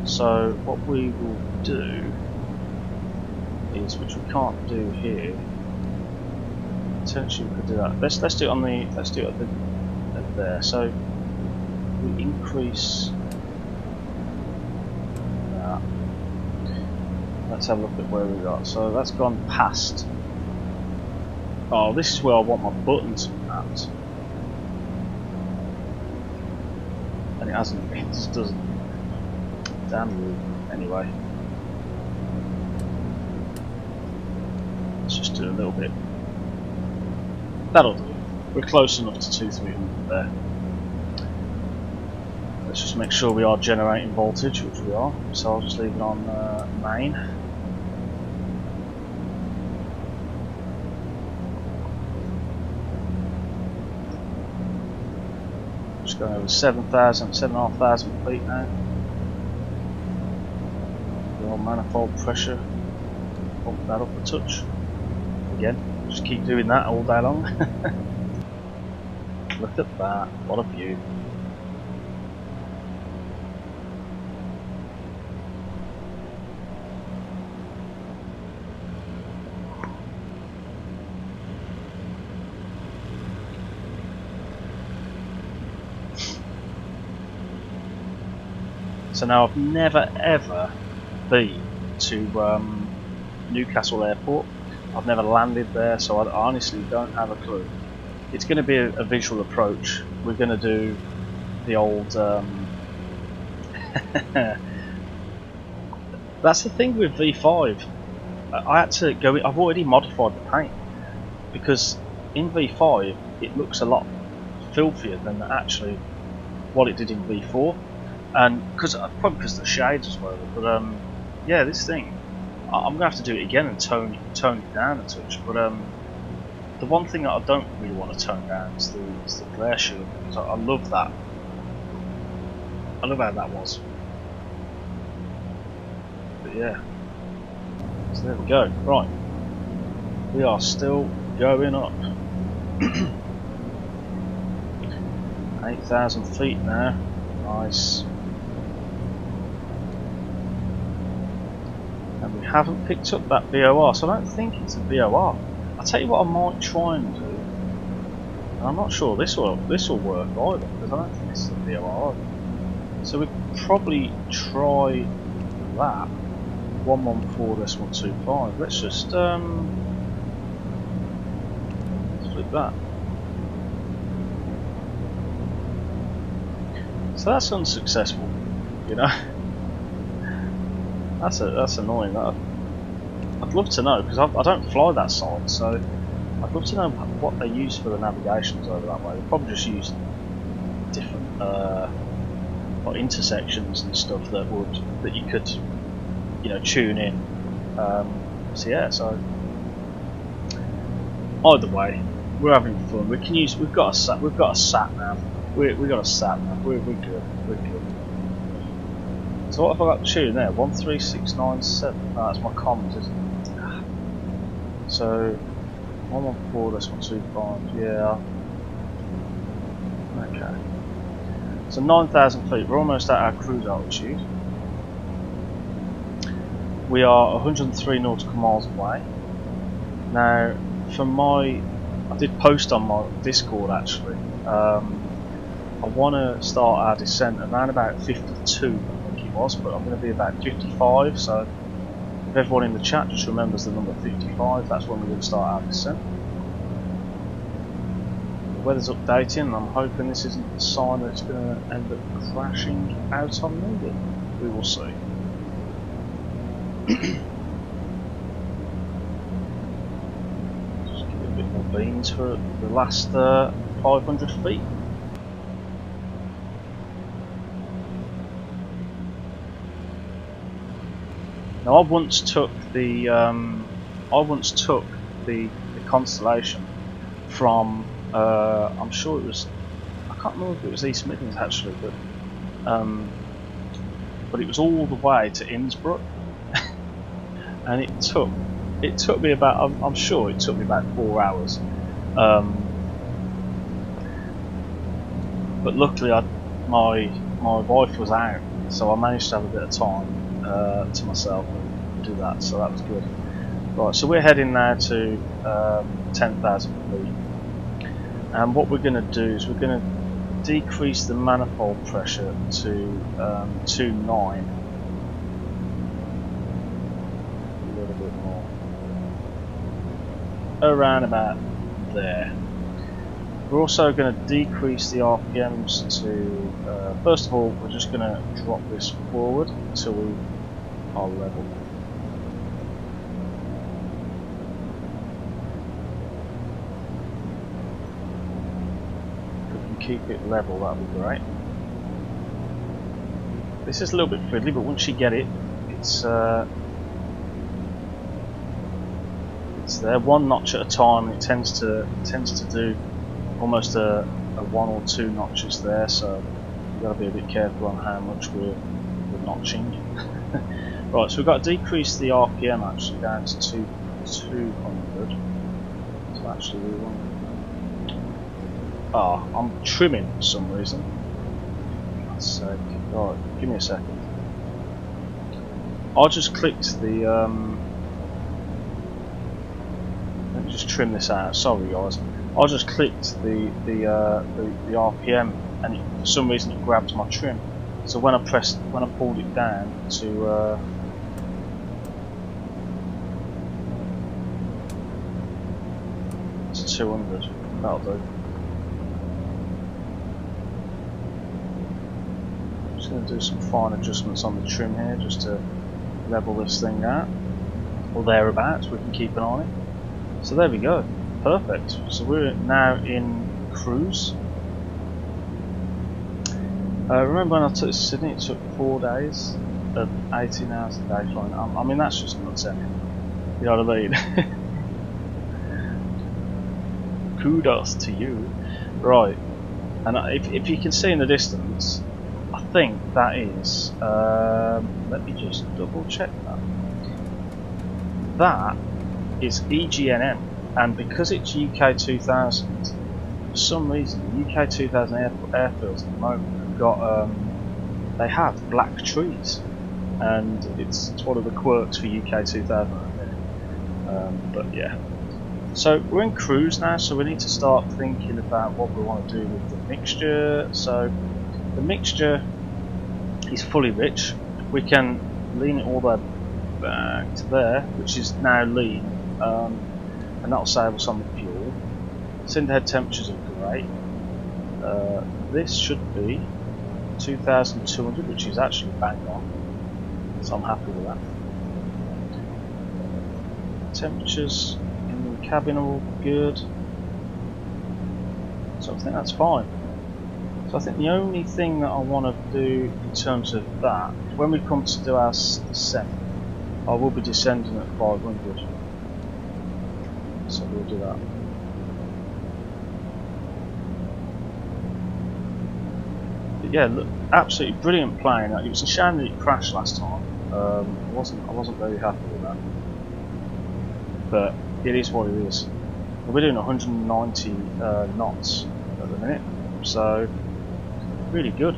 So what we will do is, which we can't do here. Potentially we could do that. Let's do it on the. Let's do it at there. So we increase. Let's have a look at where we got. So that's gone past. Oh, this is where I want my buttons at. And it hasn't. It just doesn't. Damn you. Anyway. Let's just do a little bit. That'll do. We're close enough to 2,300 there. Let's just make sure we are generating voltage, which we are. So I'll just leave it on main. Just going over 7,500 feet now. The old manifold pressure. Bump that up a touch. Again, just keep doing that all day long. Look at that, what a view. So now I've never ever been to Newcastle Airport. I've never landed there, so I honestly don't have a clue. It's going to be a visual approach. We're going to do the old that's the thing with V5. I had to go. I've already modified the paint because in V5 it looks a lot filthier than actually what it did in V4, and probably because of the shades as well. But yeah, this thing I'm gonna have to do it again and tone it down a touch. But the one thing that I don't really want to tone down is the glare shield, because I love that. I love how that was. But yeah, so there we go. Right, we are still going up. 8,000 feet now. Nice. And we haven't picked up that VOR, so I don't think it's a VOR. I'll tell you what I might try and do. And I'm not sure this will work either, because I don't think this is a VOR either. So we could probably try that. 114.25. Let's just flip that. So that's unsuccessful, you know. That's annoying. I'd love to know, because I don't fly that side, so I'd love to know what they use for the navigations over that way. They probably just use different like intersections and stuff that you could, you know, tune in. So yeah, so either way, we're having fun. We've got a sat nav. We got a sat nav. We're good. We're good. So what have I got to tune there? 13697. Oh, that's my comms, isn't it? So 114. That's 125. Yeah. Okay. So 9,000 feet. We're almost at our cruise altitude. We are 103 nautical miles away. Now, I did post on my Discord actually. I want to start our descent around about 52, I think it was, but I'm going to be about 55. So, if everyone in the chat just remembers the number 55, that's when we're going to start our descent. The weather's updating, and I'm hoping this isn't a sign that it's going to end up crashing out on me, but we will see. Just give it a bit more beans for the last 500 feet. Now I once took the Constellation from I'm sure it was, I can't remember if it was East Midlands actually, but it was all the way to Innsbruck. And it took me about, I'm sure it took me about 4 hours, but luckily my wife was out, so I managed to have a bit of time to myself and do that, so that was good. Right, so we're heading now to 10,000 feet, and what we're going to do is we're going to decrease the manifold pressure to 2.9. Around about there. We're also going to decrease the RPMs to, first of all, we're just going to drop this forward until we are level. If we can keep it level, that would be great. This is a little bit fiddly, but once you get it, it's there, one notch at a time. It tends to do almost a 1 or 2 notches there, so you've got to be a bit careful on how much we're notching. Right, so we've got to decrease the RPM actually down to 200. So actually we want. I'm trimming for some reason. For God's sake. Right, give me a second. I just clicked the. Let me just trim this out. Sorry, guys. I just clicked the RPM, and for some reason it grabbed my trim. So when I pulled it down to 200. That'll do. Just going to do some fine adjustments on the trim here just to level this thing out, or thereabouts. We can keep an eye on it. So there we go. Perfect. So we're now in cruise. Remember when I took Sydney, it took 4 days of 18 hours a day flying. I mean, that's just nuts, isn't it? You know what I mean? Kudos to you. Right, and if you can see in the distance, I think that is, let me just double check that. That is EGNT, and because it's UK 2000, for some reason the UK 2000 airfields at the moment have got, they have black trees, and it's one of the quirks for UK 2000 at the minute. But yeah. So we're in cruise now, so we need to start thinking about what we want to do with the mixture. So the mixture is fully rich. We can lean it all the way back to there, which is now lean, and that'll save us on the fuel. Cylinder head temperatures are great. This should be 2200, which is actually bang on, so I'm happy with that. Temperatures in the cabin are all good, so I think that's fine. So I think the only thing that I want to do in terms of that, when we come to do our descent, I will be descending at 500, so we'll do that. But yeah, look, absolutely brilliant plane. It was a shame that it crashed last time. I wasn't very happy with that, but it is what it is. We're doing 190 knots at the minute, so really good.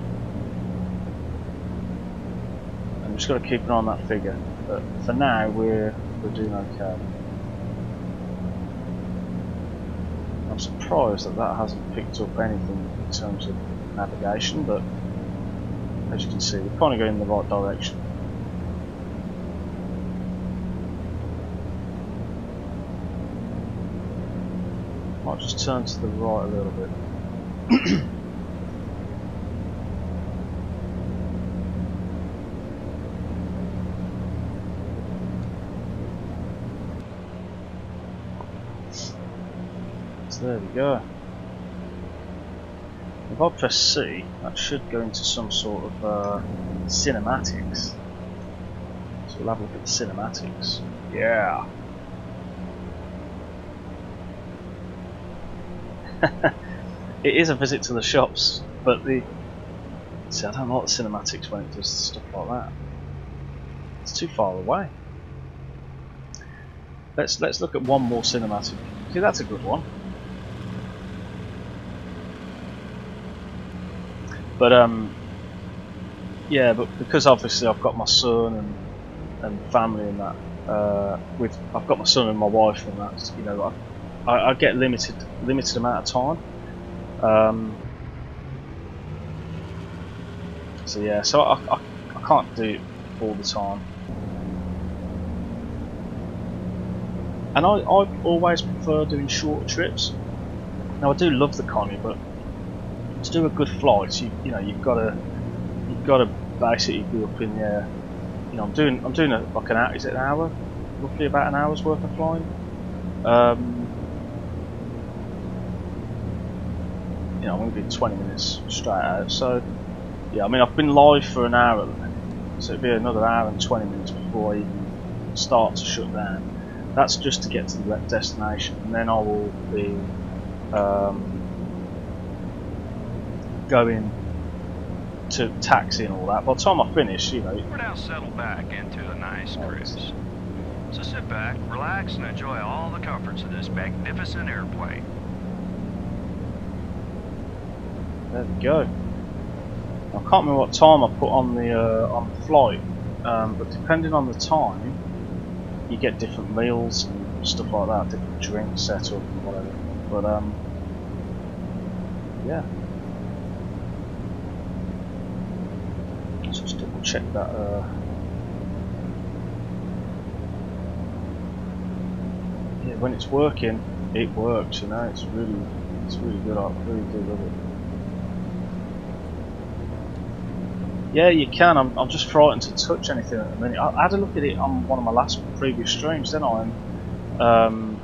I'm just got to keep an eye on that figure, but for now we're doing okay. I'm surprised that that hasn't picked up anything in terms of navigation, but as you can see, we're kind of going in the right direction. Might just turn to the right a little bit. So there we go. If I press C, that should go into some sort of cinematics. So we'll have a look at the cinematics. Yeah. It is a visit to the shops, but I don't like the cinematics when it does stuff like that. It's too far away. Let's look at one more cinematic. See, that's a good one. But yeah, but because obviously I've got my son and family and that, I've got my son and my wife and that, you know, I get limited amount of time. So yeah, so I can't do it all the time. And I always prefer doing short trips. Now I do love the Connie, but to do a good flight, you know, you've got to basically be up in the air. You know, I'm doing like an hour. Is it an hour? Roughly about an hour's worth of flying. You know, I'm going to be 20 minutes straight out. So yeah, I mean, I've been live for an hour at the minute, so it'll be another hour and 20 minutes before I even start to shut down. That's just to get to the destination, and then I will be going to taxi and all that. By the time I finish, you know. We're now settled back into a nice cruise. So sit back, relax, and enjoy all the comforts of this magnificent airplane. There we go. I can't remember what time I put on the flight, but depending on the time, you get different meals and stuff like that, different drinks set up and whatever. But yeah. Let's just double check that. Yeah, when it's working, it works. You know, it's really good. I really do love it. Yeah, you can. I'm just frightened to touch anything at the minute. I had a look at it on one of my previous streams, didn't I? And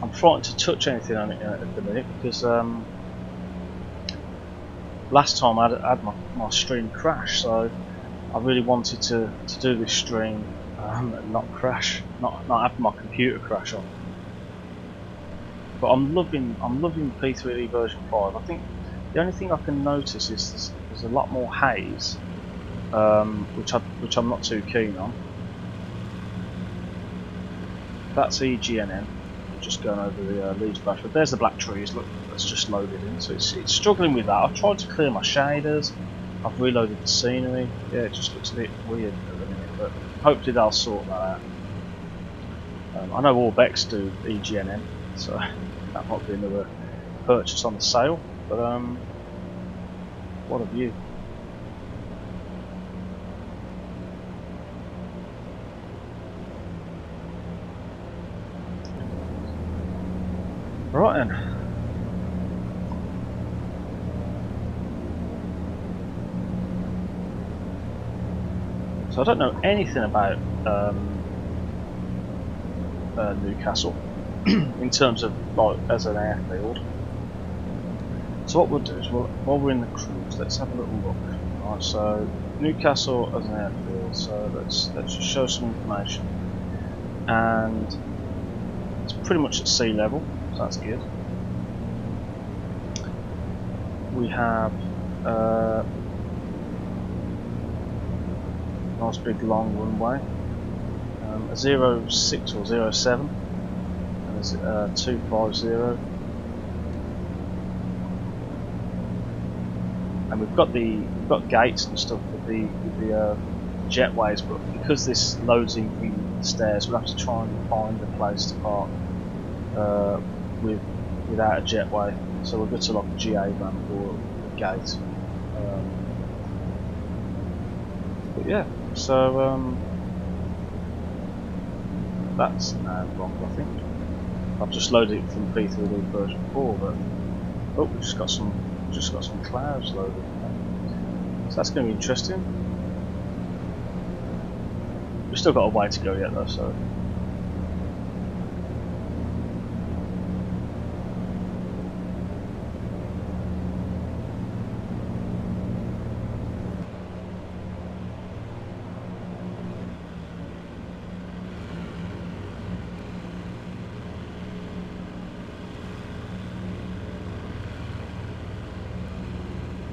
I'm frightened to touch anything on it at the minute because last time I had my stream crash, so I really wanted to do this stream and not crash, not have my computer crash on. But I'm loving P3D version 5. I think the only thing I can notice is there's a lot more haze, which I'm not too keen on. That's EGNN. Just going over the leaves brush, but there's the black trees. Look, that's just loaded in. So it's struggling with that. I've tried to clear my shaders. I've reloaded the scenery. Yeah, it just looks a bit weird at the minute, but hopefully they'll sort that out. I know Orbx do EGNN, so that might be another purchase on the sale. But what a view! Right then. So I don't know anything about Newcastle in terms of like as an airfield. So what we'll do is while we're in the cruise, let's have a little look. Right, so Newcastle as an airfield. So let's just show some information, and it's pretty much at sea level. So that's good. We have nice big long runway, a 06 or 07, and there's 250, and we've got gates and stuff with the jetways, but because this loads in from the stairs, we'll have to try and find a place to park without a jetway, so we'll go to like a GA van or a gate. But yeah, so that's now wrong, I think. I've just loaded it from P3D version 4, but oh, we've just got some clouds loaded. So that's going to be interesting. We've still got a way to go yet though, so.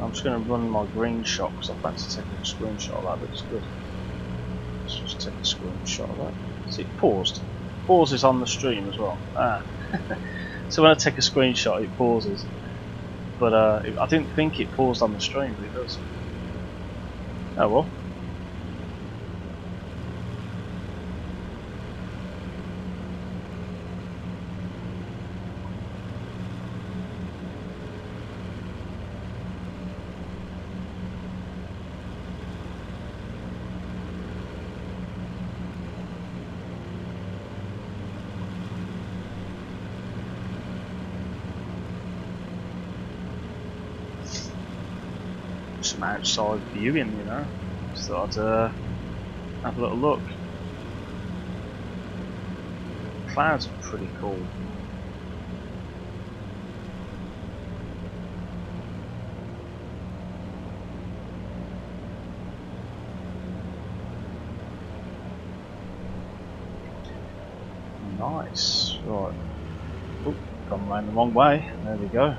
I'm just going to run my green shot because I fancy taking a screenshot of that. Looks good. Let's just take a screenshot of that. See, it paused. Pauses on the stream as well. Ah. So when I take a screenshot, it pauses. But I didn't think it paused on the stream, but it does. Oh well. Some outside viewing, you know. Just thought I'd have a little look. Clouds are pretty cool. Nice. Right. Oop, gone round the wrong way. There we go.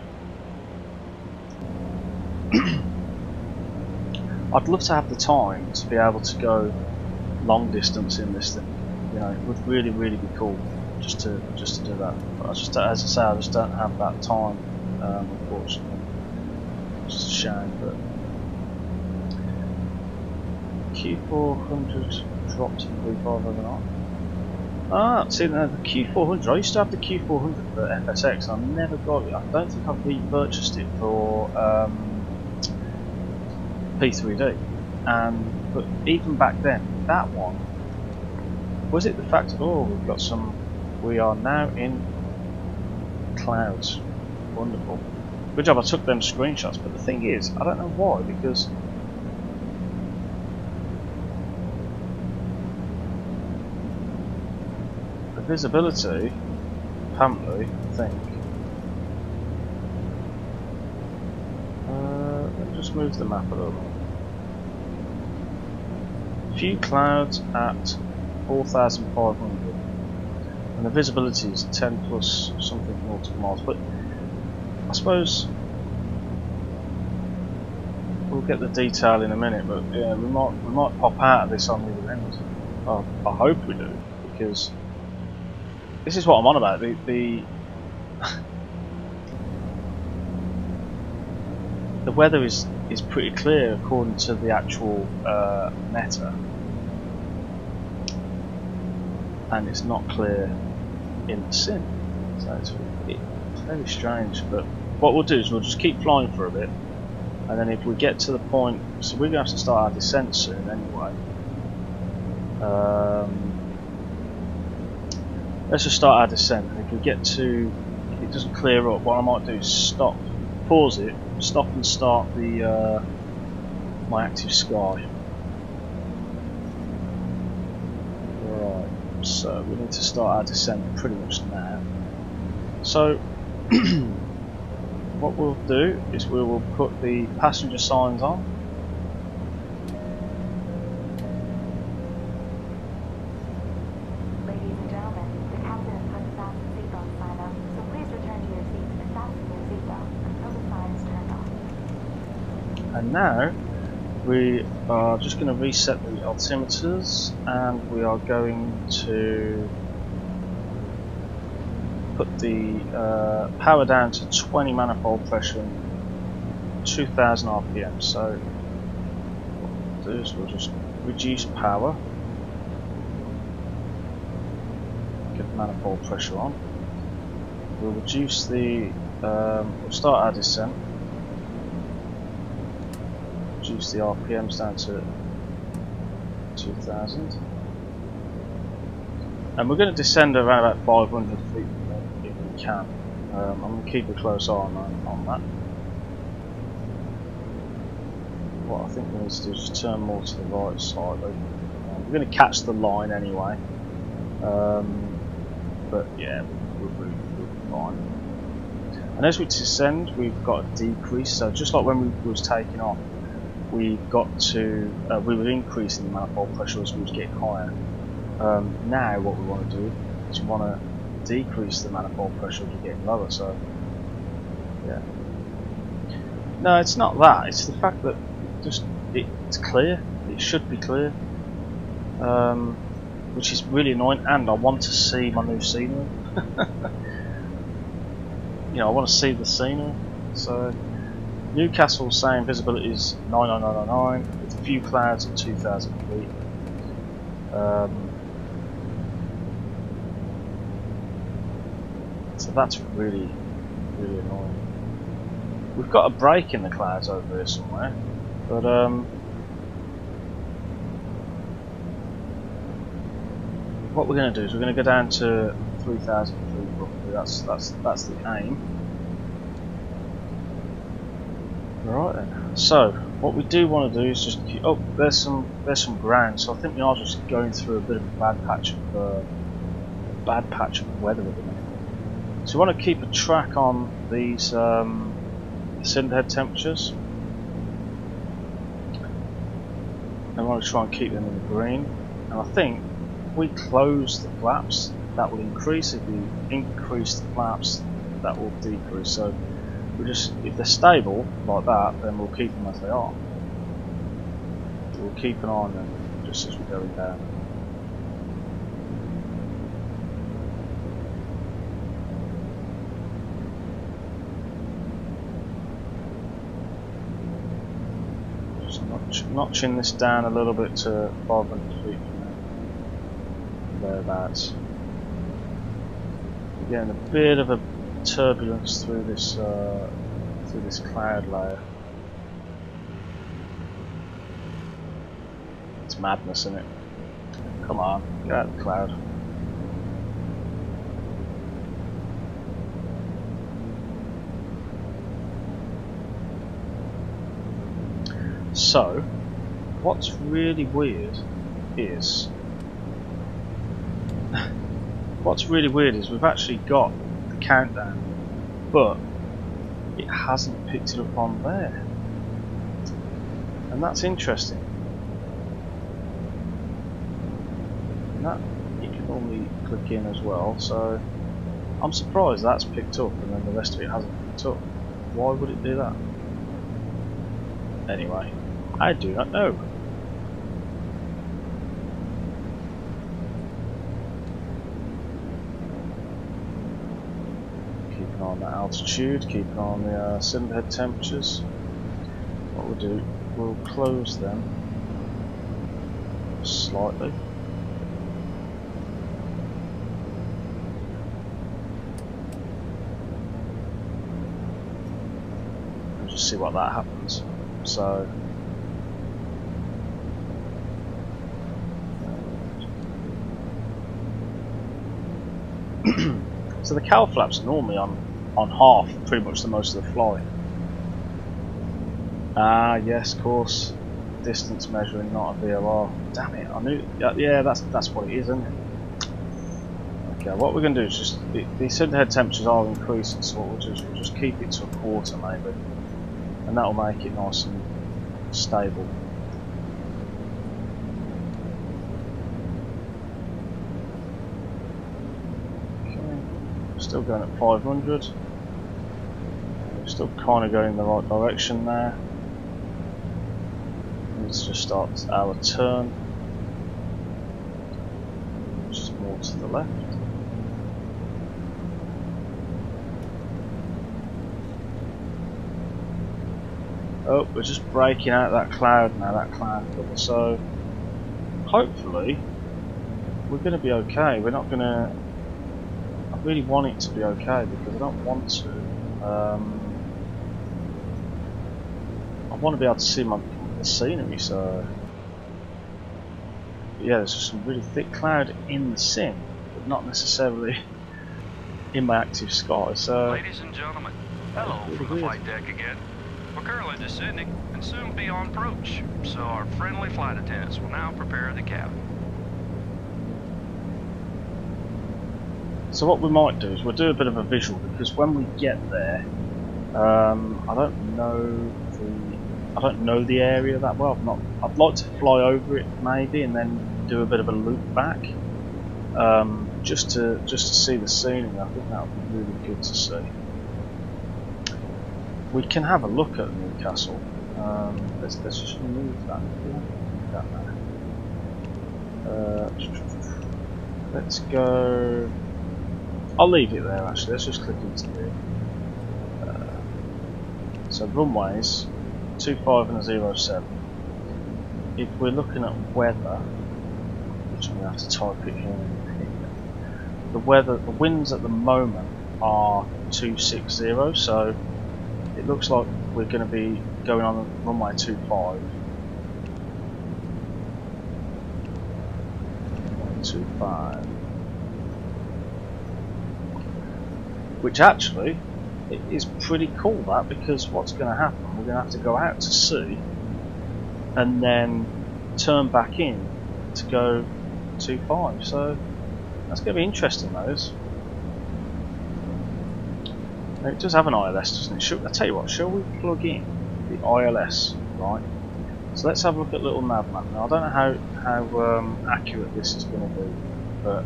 I'd love to have the time to be able to go long distance in this thing. You know, it would really be cool just to do that. But as I say, I just don't have that time, unfortunately. It's just a shame. But Q400 dropped to V5 overnight. Ah, see now the Q400. I used to have the Q400 for FSX. I never got it. I don't think I've repurchased it for P3D, but even back then, that one was it the fact of we are now in clouds. Wonderful. Good job I took them screenshots, but the thing is, I don't know why, because the visibility, apparently, I think. Let me just move the map a little bit. Few clouds at 4,500, and the visibility is 10 plus something nautical miles. But I suppose we'll get the detail in a minute. But yeah, we might pop out of this on the other end. I hope we do, because this is what I'm on about. The weather is pretty clear according to the actual meta, and it's not clear in the sim, so it's very strange. But what we'll do is we'll just keep flying for a bit, and then if we get to the point, so we're going to have to start our descent soon anyway. Let's just start our descent, and if we get to, if it doesn't clear up, what I might do is stop, pause it, stop and start the my active sky. Right, so we need to start our descent pretty much now. So what we'll do is we will put the passenger signs on. Ladies and gentlemen, the captain has put the fasten seatbelt sign up, so please return to your seats and fasten your seatbelt until the sign is turned off. And now we are just going to reset the altimeters, and we are going to put the power down to 20 manifold pressure and 2000 RPM. So what we'll do is we'll just reduce power, get the manifold pressure on. We'll reduce the, we'll start our descent. Reduce the RPMs down to 2000, and we're going to descend around about 500 feet if we can. I'm going to keep a close eye on that. What I think we need to do is just turn more to the right slightly. We're going to catch the line anyway, but yeah, we'll be fine. And as we descend, we've got a decrease, so just like when we was taking off, we got to, we were increasing the manifold pressure as we was getting higher. Now what we want to do is we want to decrease the manifold pressure as we're getting lower, so yeah. No, it's not that, it's the fact that it's clear, it should be clear, which is really annoying, and I want to see my new scenery. You know, I want to see the scenery, so Newcastle saying visibility is 99999 with a few clouds at 2,000 feet. So that's really annoying. We've got a break in the clouds over here somewhere, but what we're going to do is we're going to go down to 3,000 feet roughly. That's the aim. Right then. So what we do want to do is just keep, oh, there's some ground. So I think we are just going through a bit of a bad patch of weather at the minute. So we want to keep a track on these cylinder head temperatures, and we want to try and keep them in the green. And I think if we close the flaps, that will increase. If we increase the flaps, that will decrease. So we just, if they're stable like that, then we'll keep them as they are. We'll keep an eye on them just as we're going down. Just notching this down a little bit to 500 feet thereabouts. We're getting a bit of a turbulence through this cloud layer. It's madness, isn't it? Come on, get out of the cloud. So, what's really weird is we've actually got the countdown, but it hasn't picked it up on there, and that's interesting. And that you can normally click in as well, so I'm surprised that's picked up and then the rest of it hasn't picked up. Why would it do that? Anyway, I do not know. Keep an eye on the altitude, keep an eye on the cylinder head temperatures. What we'll do, we'll close them slightly. And just see what that happens. So so the cowl flaps are normally on half pretty much the most of the flight. Ah yes, of course, distance measuring, not a VOR. Damn it, I knew. Yeah, that's what it is, isn't it? Okay, what we're going to do is just the cylinder head temperatures are increasing, so what we'll do is we'll just keep it to a quarter maybe, and that'll make it nice and stable. Still going at 500. We're still kind of going in the right direction there. Let's just start our turn, which is more to the left. Oh, we're just breaking out that cloud now, that cloud cover. So hopefully we're going to be okay. We're not going to. I really want it to be okay because I don't want to. I want to be able to see the scenery. So yeah, there's just some really thick cloud in the sim, but not necessarily in my active sky. So, ladies and gentlemen, hello from the flight deck again. We're currently descending and soon be on approach, so our friendly flight attendants will now prepare the cabin. So what we might do is we'll do a bit of a visual, because when we get there, I don't know the area that well. I'd like to fly over it maybe, and then do a bit of a loop back, just to see the scenery. I think that would be really good to see. We can have a look at Newcastle. Let's just remove that. Let's go. I'll leave it there actually. Let's just click into it. So runways 25 and a 07. If we're looking at weather, which I'm going to have to type it in, the winds at the moment are 260, so it looks like we're going to be going on runway 25. 25. Which actually it is pretty cool, that, because what's going to happen, we're going to have to go out to sea and then turn back in to go 25, so that's going to be interesting, those. Now, it does have an ILS, doesn't it? I tell you what, shall we plug in the ILS, right? So let's have a look at little nav map. Now I don't know how accurate this is going to be, but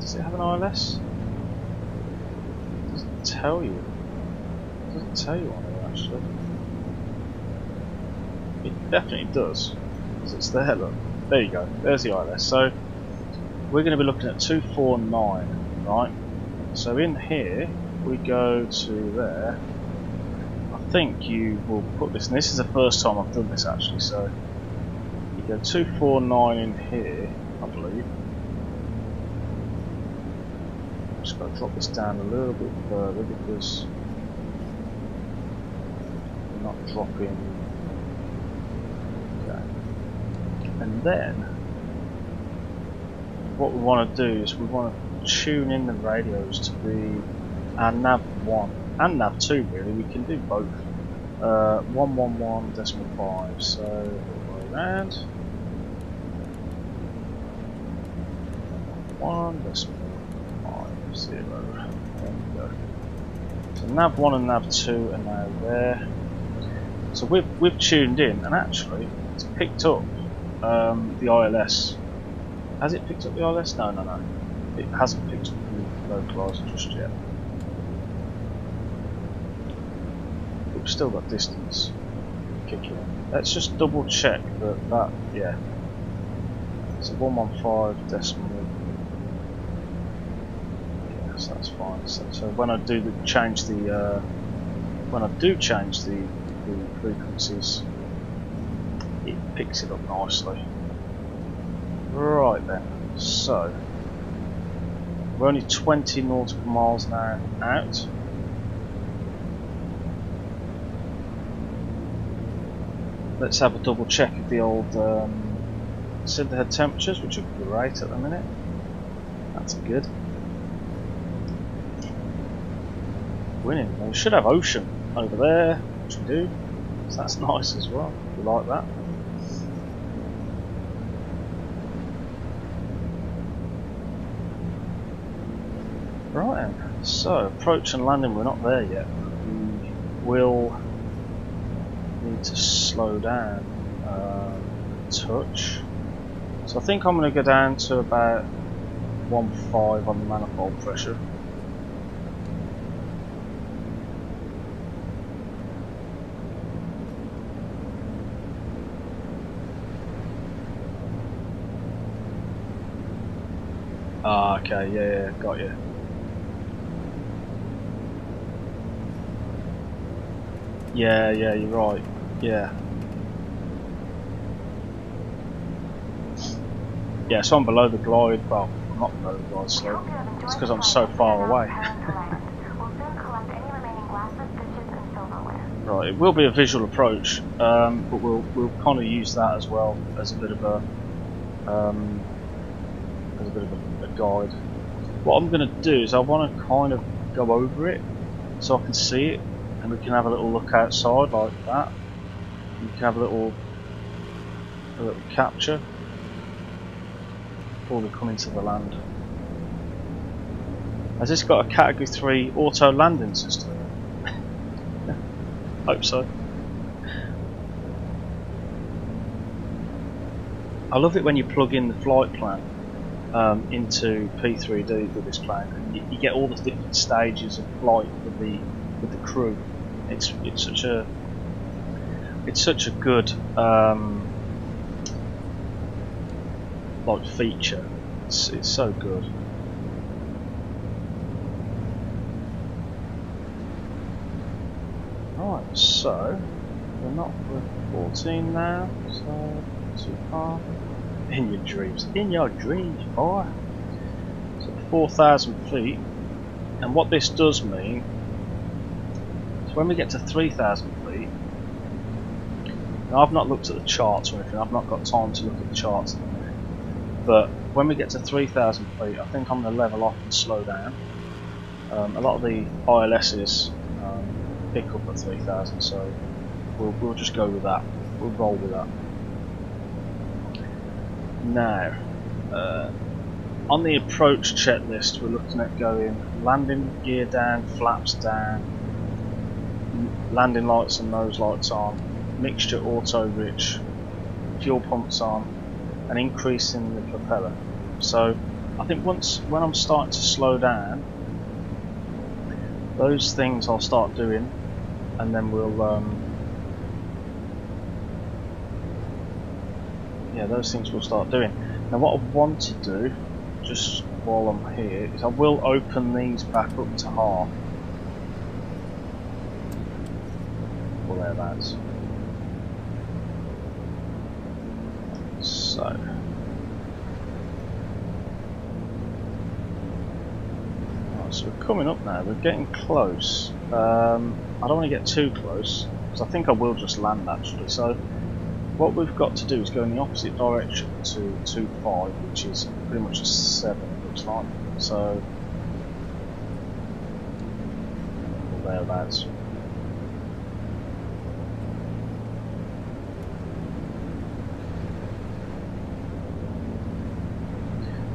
does it have an ILS? It doesn't tell you. It doesn't tell you on it actually. It definitely does, because it's there. Look, there you go. There's the ILS. So we're going to be looking at 249, right? So in here we go to there. I think you will put this, and this is the first time I've done this actually. So you go 249 in here, I believe. Just got to drop this down a little bit further because we're not dropping. Okay. And then what we want to do is we want to tune in the radios to be our nav 1. and nav2 really, we can do both. 111.5, so all the way around. 1.50. There we go. So nav1 and nav2 are now there. So we've tuned in, and actually it's picked up the ILS. Has it picked up the ILS? No. It hasn't picked up the localizer just yet. But we've still got distance kicking. Let's just double check that yeah. It's a 115 decimal. Yes, that's fine. So when I do change the frequencies, it picks it up nicely. Right then, so we're only 20 nautical miles now out. Let's have a double check of the old cylinder head temperatures, which are great at the minute. That's good. Winning. We should have ocean over there, which we do. So that's nice as well. We like that. Right then, so approach and landing, we're not there yet. We will need to slow down a touch. So I think I'm going to go down to about 1.5 on the manifold pressure. Ah, okay, yeah, got you. Yeah, you're right. Yeah. Yeah, so I'm below the glide. Well, I'm not below the glide slope. It's because I'm so far away. Right, it will be a visual approach, but we'll kind of use that as well as a bit of a guide. What I'm going to do is I want to kind of go over it so I can see it, and we can have a little look outside like that. You can have a little capture before we come into the land. Has this got a category 3 auto landing system? Hope so. I love it when you plug in the flight plan into P3D with this plane. You get all the different stages of flight with the crew. It's such a good like feature. It's so good. Right, so we're not with 14 now, so too far. In your dreams, boy. So 4,000 feet, and what this does mean is when we get to 3,000 feet. Now I've not looked at the charts or anything. I've not got time to look at the charts at the minute. But when we get to 3,000 feet, I think I'm going to level off and slow down. A lot of the ILSs pick up at 3,000, so we'll just go with that. We'll roll with that. Now, on the approach checklist, we're looking at going landing gear down, flaps down, landing lights and nose lights on, mixture auto rich, fuel pumps on, and increasing the propeller. So I think when I'm starting to slow down, those things I'll start doing, and then we'll yeah, those things we'll start doing. Now what I want to do, just while I'm here, is I will open these back up to half. Well, there that is. So right, so we're coming up now, we're getting close. I don't want to get too close, because I think I will just land actually. So what we've got to do is go in the opposite direction to 2.5, which is pretty much a 7, it looks like. So thereabouts.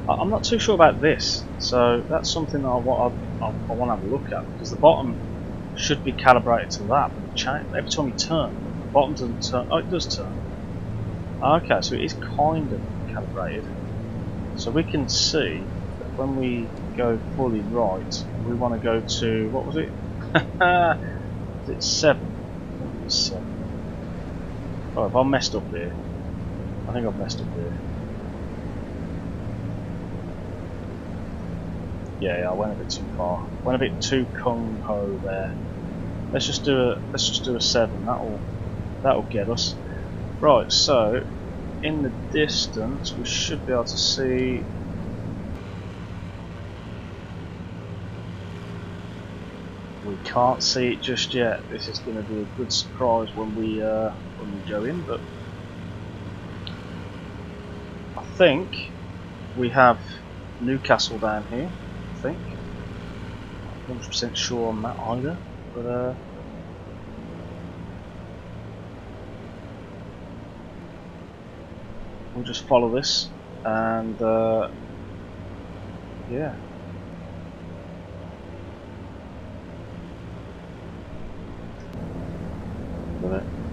I'm not too sure about this, so that's something that I want to have a look at, because the bottom should be calibrated to that, but every time you turn, the bottom doesn't turn. Oh, it does turn. Okay, so it is kind of calibrated. So we can see that when we go fully right, we want to go to, what was it? Is it 7? I think it's 7. Oh, have I messed up here? I think I've messed up here. Yeah, I went a bit too far. Went a bit too kung ho there. Let's just do a 7. That'll get us. Right, so in the distance we should be able to see. We can't see it just yet. This is going to be a good surprise when we go in, but I think we have Newcastle down here. I think. I'm not 100% sure on that either, but we'll just follow this and yeah.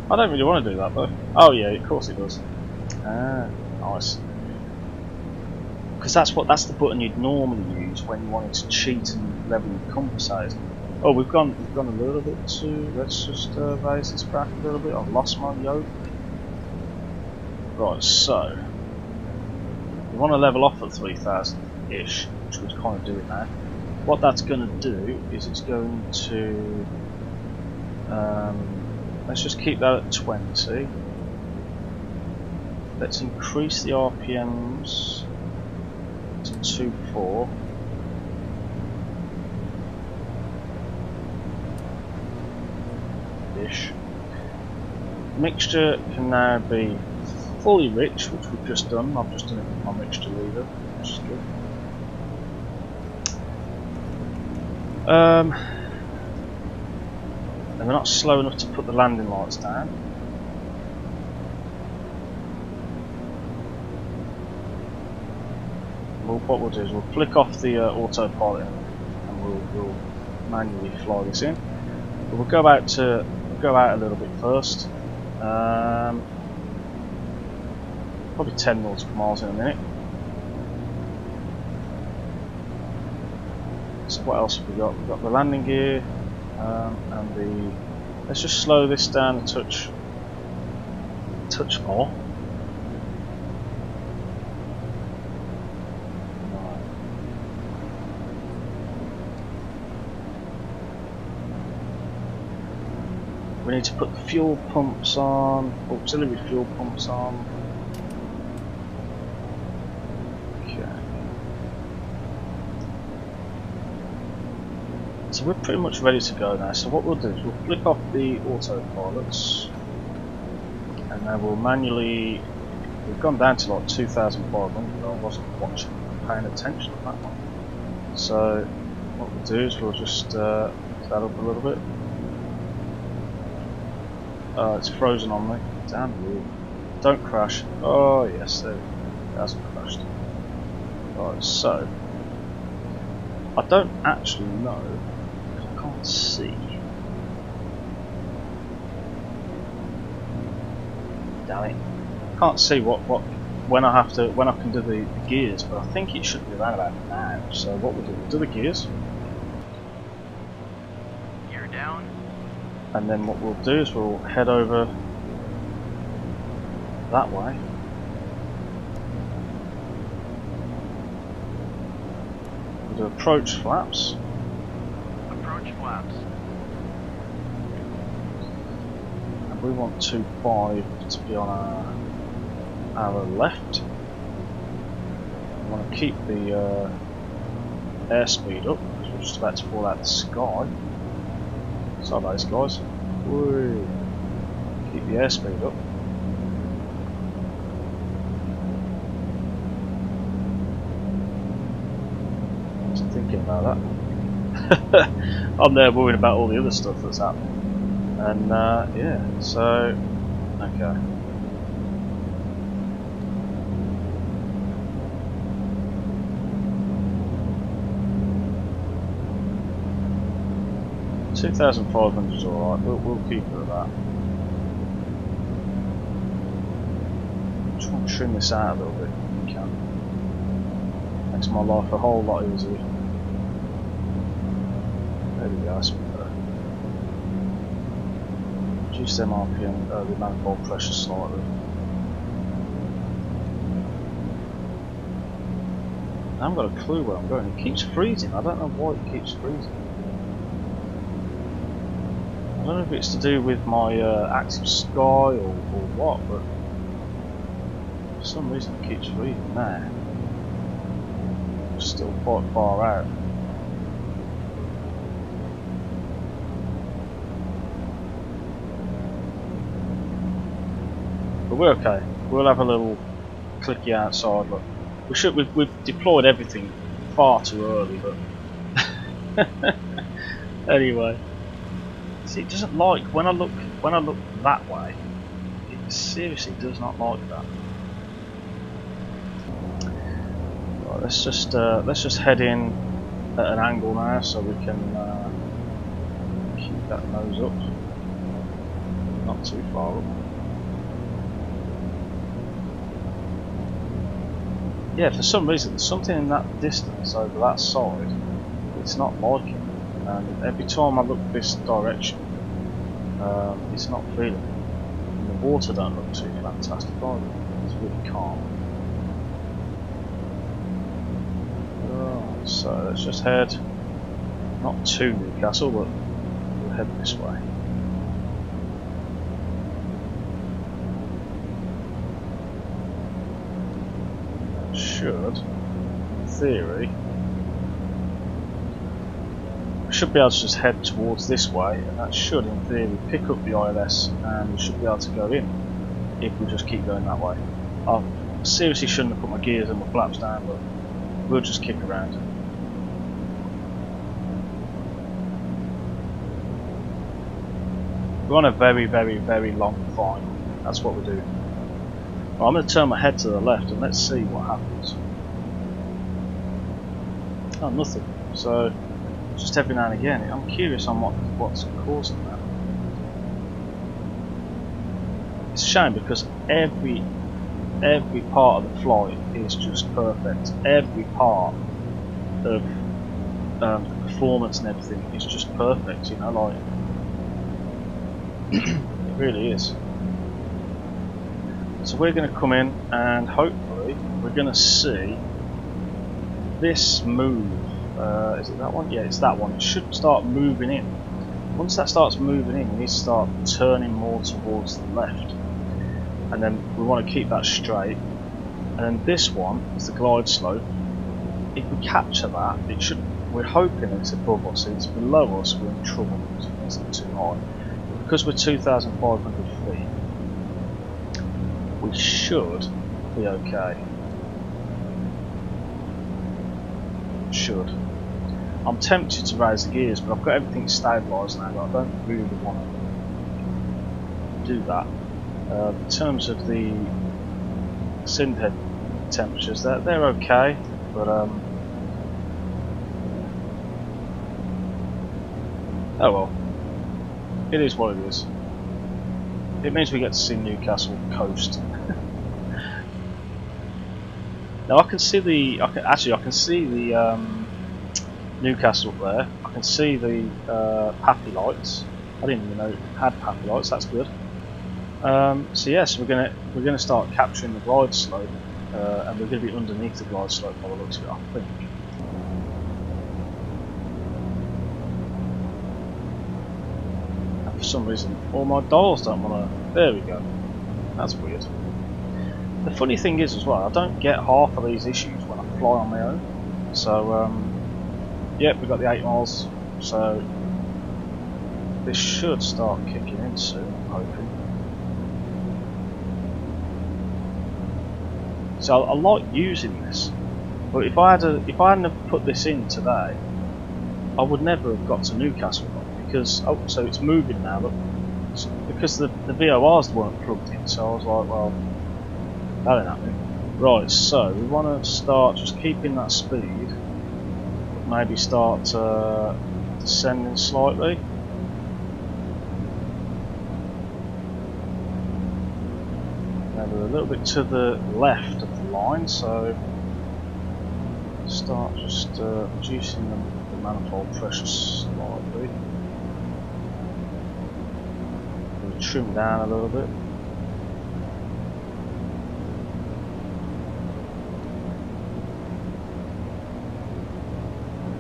I don't really want to do that though. Oh yeah, of course it does. Ah, nice. Because that's the button you'd normally use when you wanted to cheat and level your compass out. Oh, we've gone a little bit too. Let's just raise this back a little bit. I've lost my yoke. Right, so we want to level off at 3,000-ish, which we're kind of doing now. What that's going to do is it's going to let's just keep that at 20. Let's increase the RPMs to 2.4. Ish. Mixture can now be fully rich, which we've just done. I've just done it with my mixture leader, which is good. And we're not slow enough to put the landing lights down. What we'll do is we'll flick off the autopilot and we'll manually fly this in. But we'll go out a little bit first. Probably 10 nautical miles in a minute. So what else have we got? We've got the landing gear and the. Let's just slow this down a touch more. We need to put the fuel pumps on, auxiliary fuel pumps on. Okay. So we're pretty much ready to go now. So what we'll do is we'll flick off the autopilots, and then we'll manually. We've gone down to like 2,500. I wasn't paying attention on that one. So what we'll do is we'll just that up a little bit. It's frozen on me. Damn you. Don't crash. Oh yes, there we go. It hasn't crashed. Right, so I don't actually know because I can't see. Damn it. I can't see when I can do the gears, but I think it should be around about now. So what we'll do the gears. You're down. And then what we'll do is we'll head over that way. We'll do approach flaps. Approach flaps. And we want 2.5 to be on our left. We want to keep the airspeed up because we're just about to fall out of the sky. Sorry about this, guys. Woo. Keep the airspeed up. Just thinking about that. I'm there worrying about all the other stuff that's happening. And yeah, so okay. $2,500 is alright, we'll keep it at that. Try and trim this out a little bit if we can. Makes my life a whole lot easier. There we go, that's better. Reduce them RPM, the manifold pressure slightly. I haven't got a clue where I'm going. It keeps freezing. I don't know why it keeps freezing. I don't know if it's to do with my active sky or what, but for some reason it keeps freezing there. It's still quite far out. But we're okay. We'll have a little clicky outside. Look, we've deployed everything far too early, but anyway. See, it doesn't like when I look that way. It seriously does not like that. Right, let's just head in at an angle now, so we can keep that nose up, not too far up. Yeah, for some reason there's something in that distance over that side. It's not liking it. And every time I look this direction, it's not feeling it. And the water don't look too fantastic either. It's really calm. Right, so let's just head, not to Newcastle, but we'll head this way. That should, in theory, we should be able to just head towards this way, and that should in theory pick up the ILS, and we should be able to go in if we just keep going that way. I seriously shouldn't have put my gears and my flaps down, but we'll just kick around. We're on a very, very, very long climb. That's what we're doing. Well, I'm going to turn my head to the left and let's see what happens. Oh, nothing. So just every now and again, I'm curious on what's causing that. It's a shame because every part of the flight is just perfect. Every part of the performance and everything is just perfect. You know, like it really is. So we're going to come in and hopefully we're going to see this move. Is it that one? Yeah, it's that one. It should start moving in. Once that starts moving in, we need to start turning more towards the left. And then we want to keep that straight. And then this one is the glide slope. If we capture that, it should. We're hoping it's above us. If it's below us, we're in trouble because it's too high. Because we're 2,500 feet, we should be okay. Should. I'm tempted to raise the gears, but I've got everything stabilised now, but I don't really want to do that. In terms of the synth head temperatures, they're okay, but oh well, it is what it is. It means we get to see Newcastle coast. Now I can see the, I can see the Newcastle up there. I can see the PAPI lights. I didn't even know it had PAPI lights. That's good. So yes, we're gonna start capturing the glide slope, and we're gonna be underneath the glide slope by the looks of it, I think. And for some reason, all my dials don't want to. There we go. That's weird. The funny thing is as well, I don't get half of these issues when I fly on my own. So, yep, we've got the 8 miles, so this should start kicking in soon, I'm hoping. So I like using this, but if I hadn't have put this in today, I would never have got to Newcastle because so it's moving now, but because the VORs weren't plugged in, so I was like, well, that ain't happening. Right, so we want to start just keeping that speed, maybe start descending slightly. Now we're a little bit to the left of the line, so start just reducing the manifold pressure slightly. We'll trim down a little bit.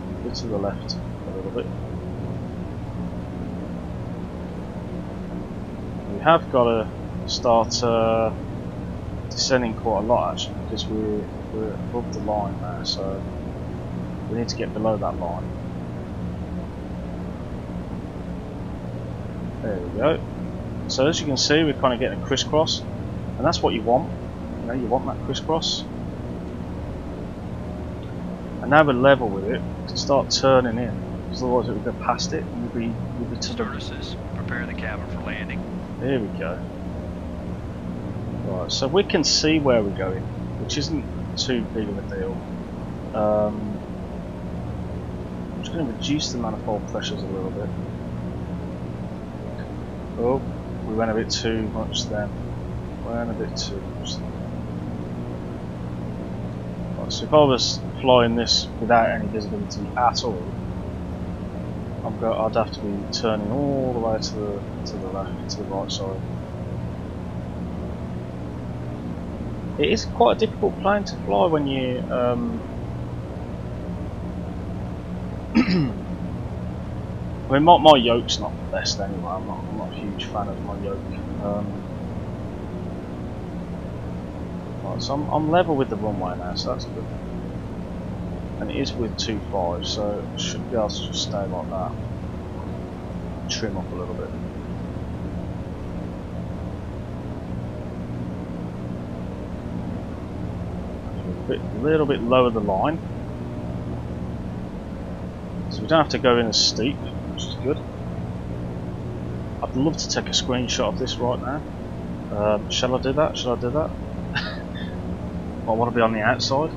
A bit to the left a little bit. We have got to start descending quite a lot actually, because we're above the line now, so we need to get below that line. There we go. So as you can see, we're kind of getting a crisscross, and that's what you want. You know, you want that crisscross. And now we're level with it, we can start turning in, because otherwise it would go past it, and we'll be to the... Stewardesses, prepare the cabin for landing. There we go. Right, so we can see where we're going, which isn't too big of a deal. I'm just going to reduce the manifold pressures a little bit. Oh, we went a bit too much then. Right, so if I was flying this without any visibility at all, I'd have to be turning all the way to the left, to the right side. It is quite a difficult plane to fly when you I mean, my yoke's not the best anyway. I'm not a huge fan of my yoke. Right, so I'm level with the runway now, so that's good. And it is with 2.5, so it should be able to just stay like that. Trim up a little bit. A little bit lower the line, so we don't have to go in as steep, which is good. I'd love to take a screenshot of this right now. Shall I do that? Shall I do that? I want to be on the outside.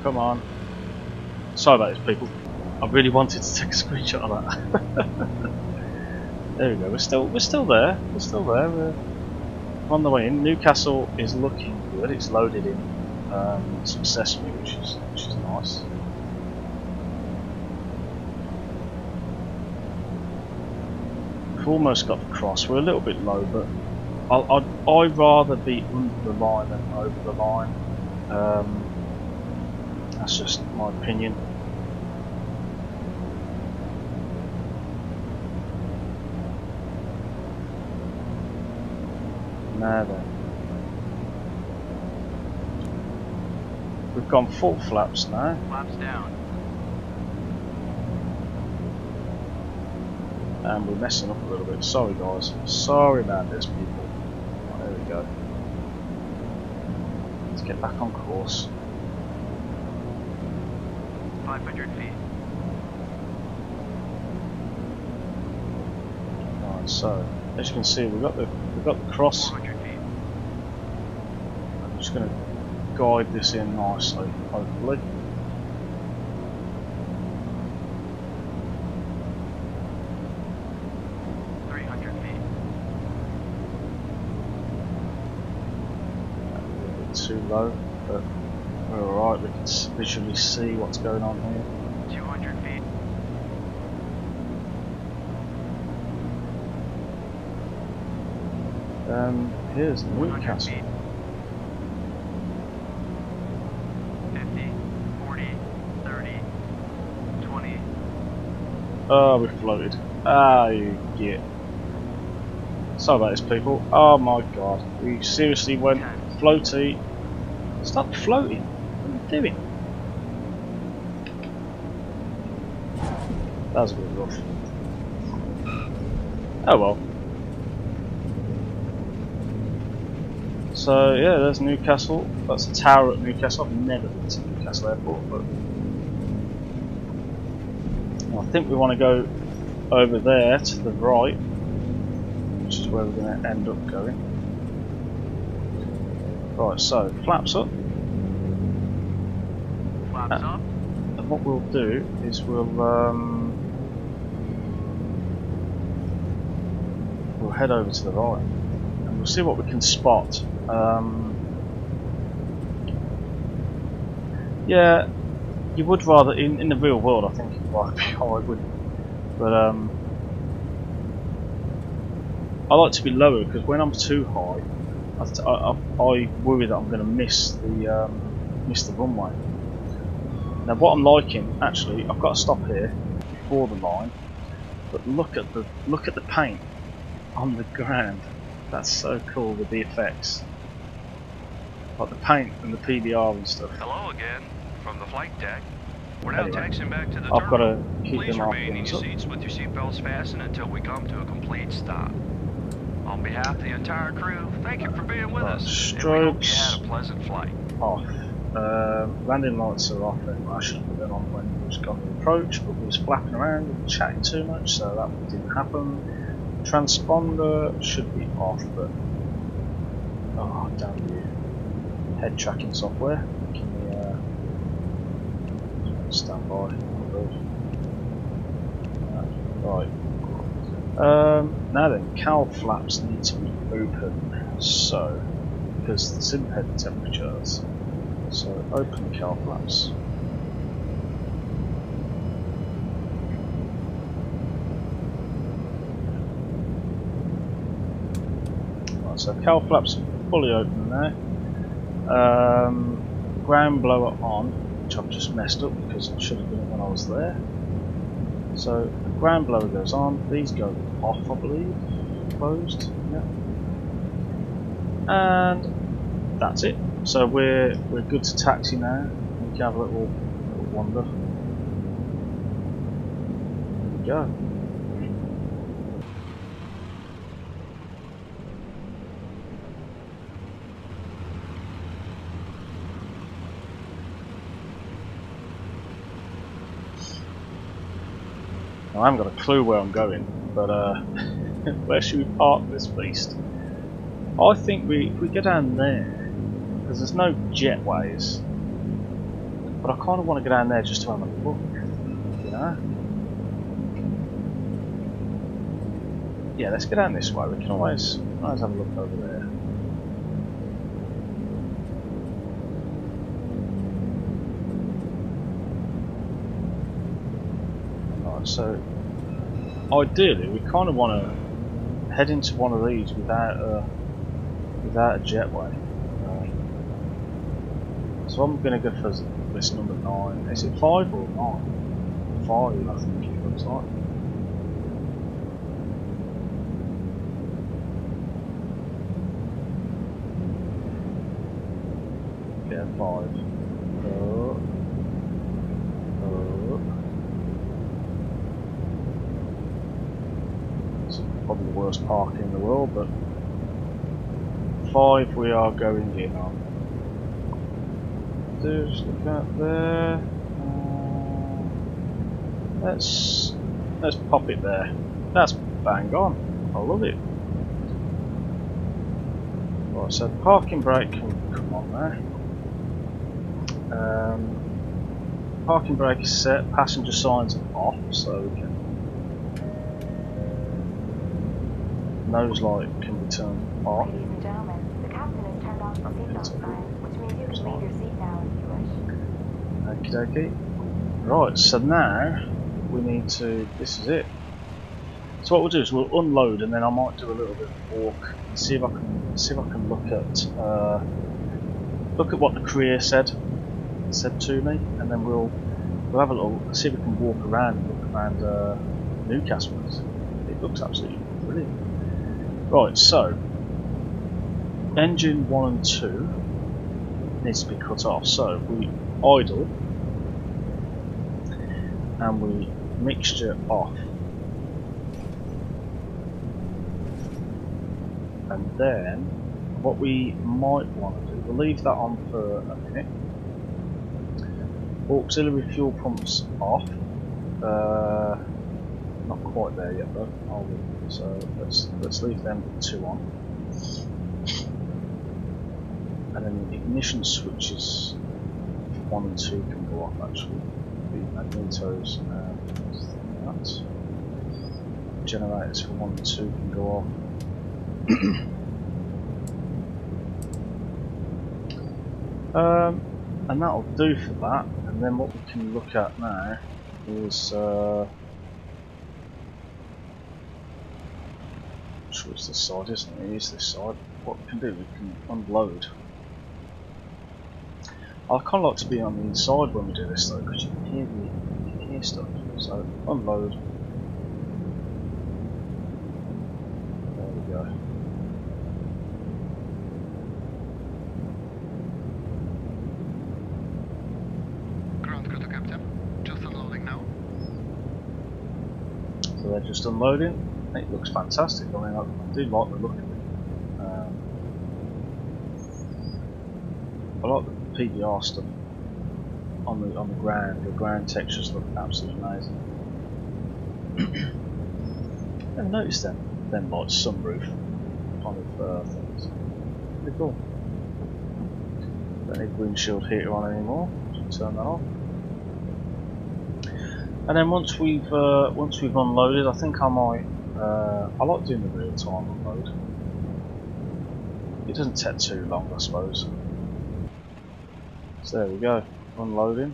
Come on. Sorry about this, people. I really wanted to take a screenshot of that. There we go. We're still there. We're still there. We're on the way in. Newcastle is looking good. It's loaded in successfully, which is nice. We've almost got the cross. We're a little bit low, but I'd rather be under the line than over the line. That's just my opinion. Now then, we've gone full flaps now. Flaps down. And we're messing up a little bit. Sorry guys. Sorry about this, people. Oh, there we go. Let's get back on course. 500 feet. Right, so as you can see, we've got the cross. 400 feet. I'm just going to guide this in nicely, hopefully. Too low, but we're alright, we can visually see what's going on here. 200 feet. Here's Newcastle. 50, 40, 30, 20. Oh, we floated. Ah, you get. Sorry about this, people. Oh my god, we seriously went floaty. Stop floating. What are you doing? That was a bit rough. Oh well. So yeah, there's Newcastle. That's a tower at Newcastle. I've never been to Newcastle Airport, but I think we want to go over there to the right, which is where we're going to end up going. Right, so flaps up. Flaps up. And what we'll do is we'll head over to the right, and we'll see what we can spot. Yeah, you would rather in the real world. I think it'd rather be high, wouldn't it? But I like to be lower because when I'm too high, I worry that I'm going to miss the runway. Now, what I'm liking, actually, I've got to stop here before the line, but look at the paint on the ground. That's so cool with the effects, like the paint and the PDR and stuff. Hello again from the flight deck. We're now Anyway, taxiing back to the I've got terminal. to keep Please them off remain in things your up. seats with your seatbelts fastened until we come to a complete stop. On behalf of the entire crew, thank you for being with us, and we hope you Strobes had a pleasant flight. off. Landing lights are off, and I shouldn't have been on when we was going to approach, but we was flapping around and chatting too much, so that didn't happen. Transponder should be off, but oh damn you! Head tracking software. Can we stand by? Right. Now then, cowl flaps need to be open, so because the sim head temperatures. So open the cowl flaps. Right, so cowl flaps are fully open now. Ground blower on, which I've just messed up because I should have done it when I was there. So the ground blower goes on, these go off I believe, closed, yeah. And that's it. So we're good to taxi now. We can have a little wander. There we go. I haven't got a clue where I'm going, but where should we park this beast? I think if we go down there, because there's no jetways, but I kind of want to go down there just to have a look, you know? Yeah, let's go down this way. We can always have a look over there. So ideally we kind of want to head into one of these without a jetway. So I'm going to go for this number 9. Is it 5 or 9? 5 I think it looks like. Yeah, 5. Probably the worst parking in the world, but 5 we are going in on. Just look at there. Let's pop it there. That's bang on. I love it. Right, so parking brake can come on there. Parking brake is set. Passenger signs are off, so we can. Nose light can be turned off. Ladies and gentlemen, the captain has turned off the seatbelt sign, which means you can leave your seat now if you wish. Okie dokie. Right, so now we need to. This is it. So what we'll do is we'll unload, and then I might do a little bit of walk and see if I can look at what the courier said to me, and then we'll have a little see if we can walk around and look around Newcastle. It looks absolutely brilliant. Right, so engine 1 and 2 needs to be cut off. So we idle and we mixture off, and then what we might want to do, we'll leave that on for a minute. Auxiliary fuel pumps off. Not quite there yet though, are we? So let's leave them 2 on. And then the ignition switches 1 and 2 can go off actually. The magnetos and that. Generators for 1 and 2 can go off. And that'll do for that. And then what we can look at now is I'm sure it's this side, isn't it? It is this side. What we can do, we can unload. I kind of like to be on the inside when we do this though, because you can hear stuff. So unload. There we go. Ground crew to captain. Just unloading now. So they're just unloading. It looks fantastic. I mean, I do like the look of it. I like the PBR stuff on the ground. The ground textures look absolutely amazing. Never noticed them like sunroof kind of things. Pretty cool. Don't need windshield heater on anymore. Just turn that off. And then once we've unloaded, I think I might. I like doing the real time unload. It doesn't take too long, I suppose. So there we go, unloading.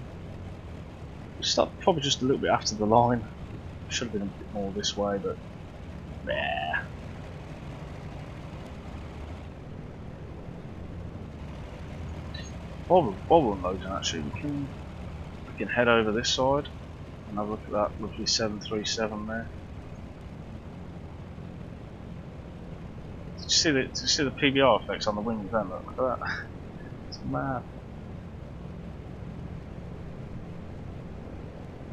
We stopped probably just a little bit after the line. Should have been a bit more this way, but nah. While we're unloading, actually, we can head over this side and have a look at that lovely 737 there. Did you see the PBR effects on the wings then? Look at that. It's mad.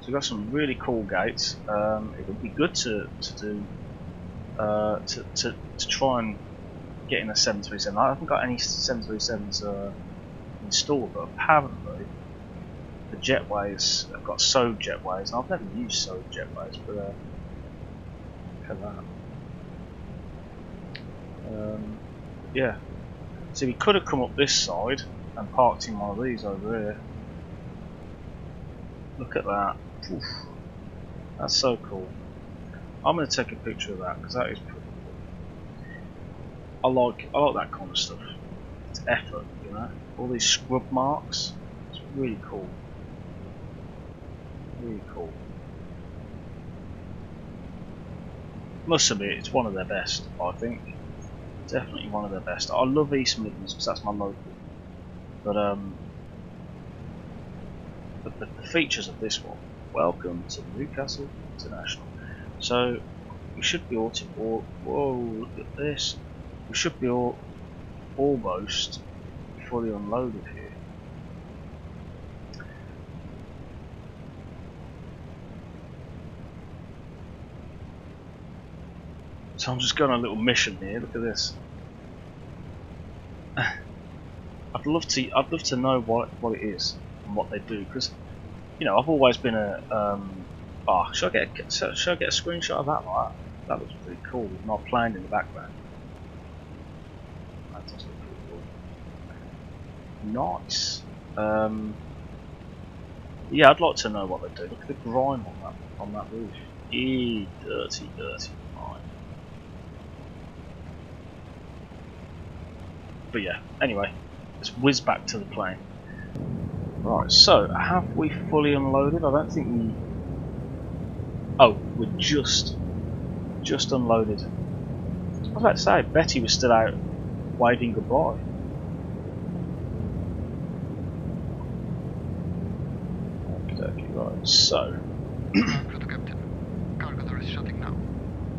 So we've got some really cool gates. It would be good to try and get in a 737. I haven't got any 737s installed, but apparently the jetways have got SOE jetways, and I've never used SOE jetways, but look at that. Yeah. So we could have come up this side and parked in one of these over here. Look at that. Oof. That's so cool. I'm going to take a picture of that because that is pretty cool. I like that kind of stuff. It's effort, you know. All these scrub marks. It's really cool. Really cool. Must admit, it's one of their best, I think. Definitely one of their best. I love East Midlands because that's my local. But the features of this one. Welcome to Newcastle International. So we should be whoa, look at this. We should be almost fully unloaded here. So I'm just going on a little mission here. Look at this. I'd love to know what it is and what they do, because you know I've always been a should I get a screenshot of that? Like that looks pretty cool with my plane in the background. That does look pretty cool. Nice. Yeah, I'd like to know what they do. Look at the grime on that roof. Dirty grime. But yeah, anyway, let's whiz back to the plane. Right, so have we fully unloaded? I don't think we. Oh, we're just unloaded. I was about to say, Betty was still out waving goodbye. Okay, right, so. Cargo door is shutting now.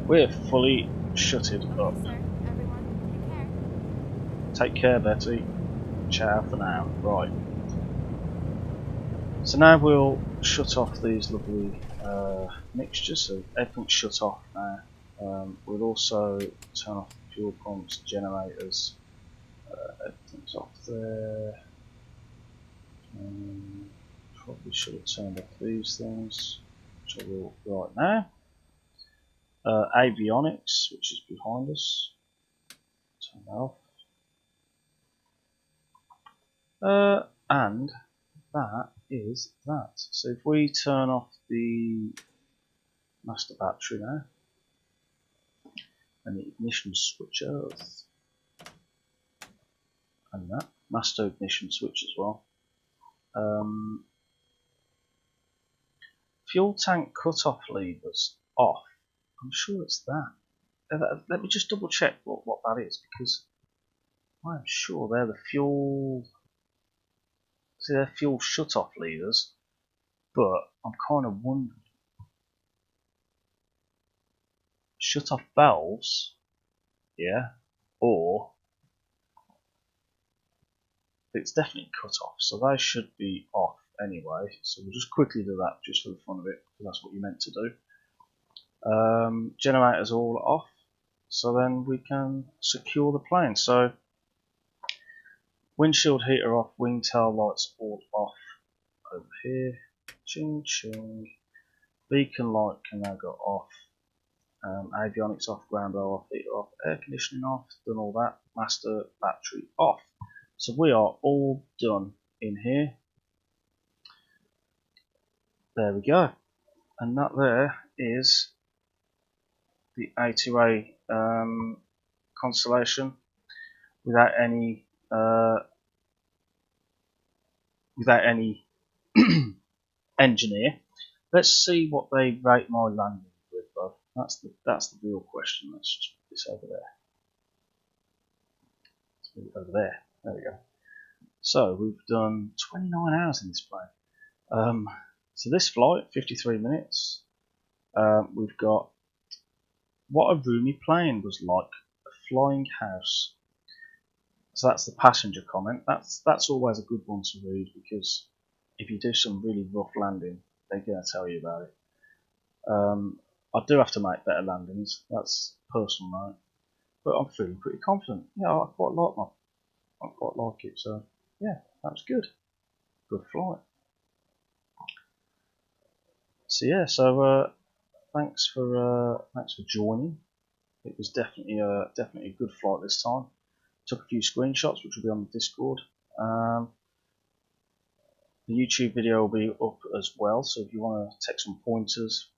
We're fully shutted up. Sir, everyone, Take care, Betty. Ciao for now. Right. So now we'll shut off these lovely mixtures, so everything's shut off now. We'll also turn off fuel pumps, generators, Everything's off there. Probably should have turned off these things, which I will right now. Avionics, which is behind us. Turn that off. And that is that. So if we turn off the master battery now, and the ignition switches, and that master ignition switch as well. Fuel tank cutoff levers off. I'm sure it's that. Let me just double check what that is, because I'm sure they're the fuel. See, they're fuel shut off levers, but I'm kind of wondering. Shut off valves, yeah, or it's definitely cut off, so they should be off anyway. So we'll just quickly do that just for the fun of it, because that's what you're meant to do. Generators all off, so then we can secure the plane. So windshield heater off, wing tail lights all off over here. Ching ching. Beacon light can now go off. Avionics off, ground blower off, heater off, air conditioning off, done all that. Master battery off. So we are all done in here. There we go. And that there is the A2A Constellation without any engineer. Let's see what they rate my landing with, though. That's the real question. Let's just put this over there. Let's move it over there. There we go. So we've done 29 hours in this plane. So this flight, 53 minutes. We've got what a roomy plane was like, a flying house. So that's the passenger comment. That's always a good one to read, because if you do some really rough landing, they're going to tell you about it. I do have to make better landings. That's personal note, but I'm feeling pretty confident. Yeah, I quite like it. So yeah, that was good. Good flight. So yeah, thanks for joining. It was definitely a good flight this time. Took a few screenshots, which will be on the Discord. The YouTube video will be up as well, so if you want to take some pointers,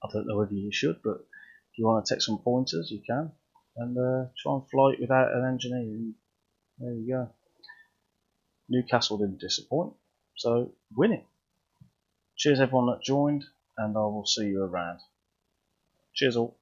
I don't know whether you should, but if you want to take some pointers, you can, and try and fly it without an engineer. And there you go. Newcastle didn't disappoint, so winning. Cheers everyone that joined, and I will see you around. Cheers all.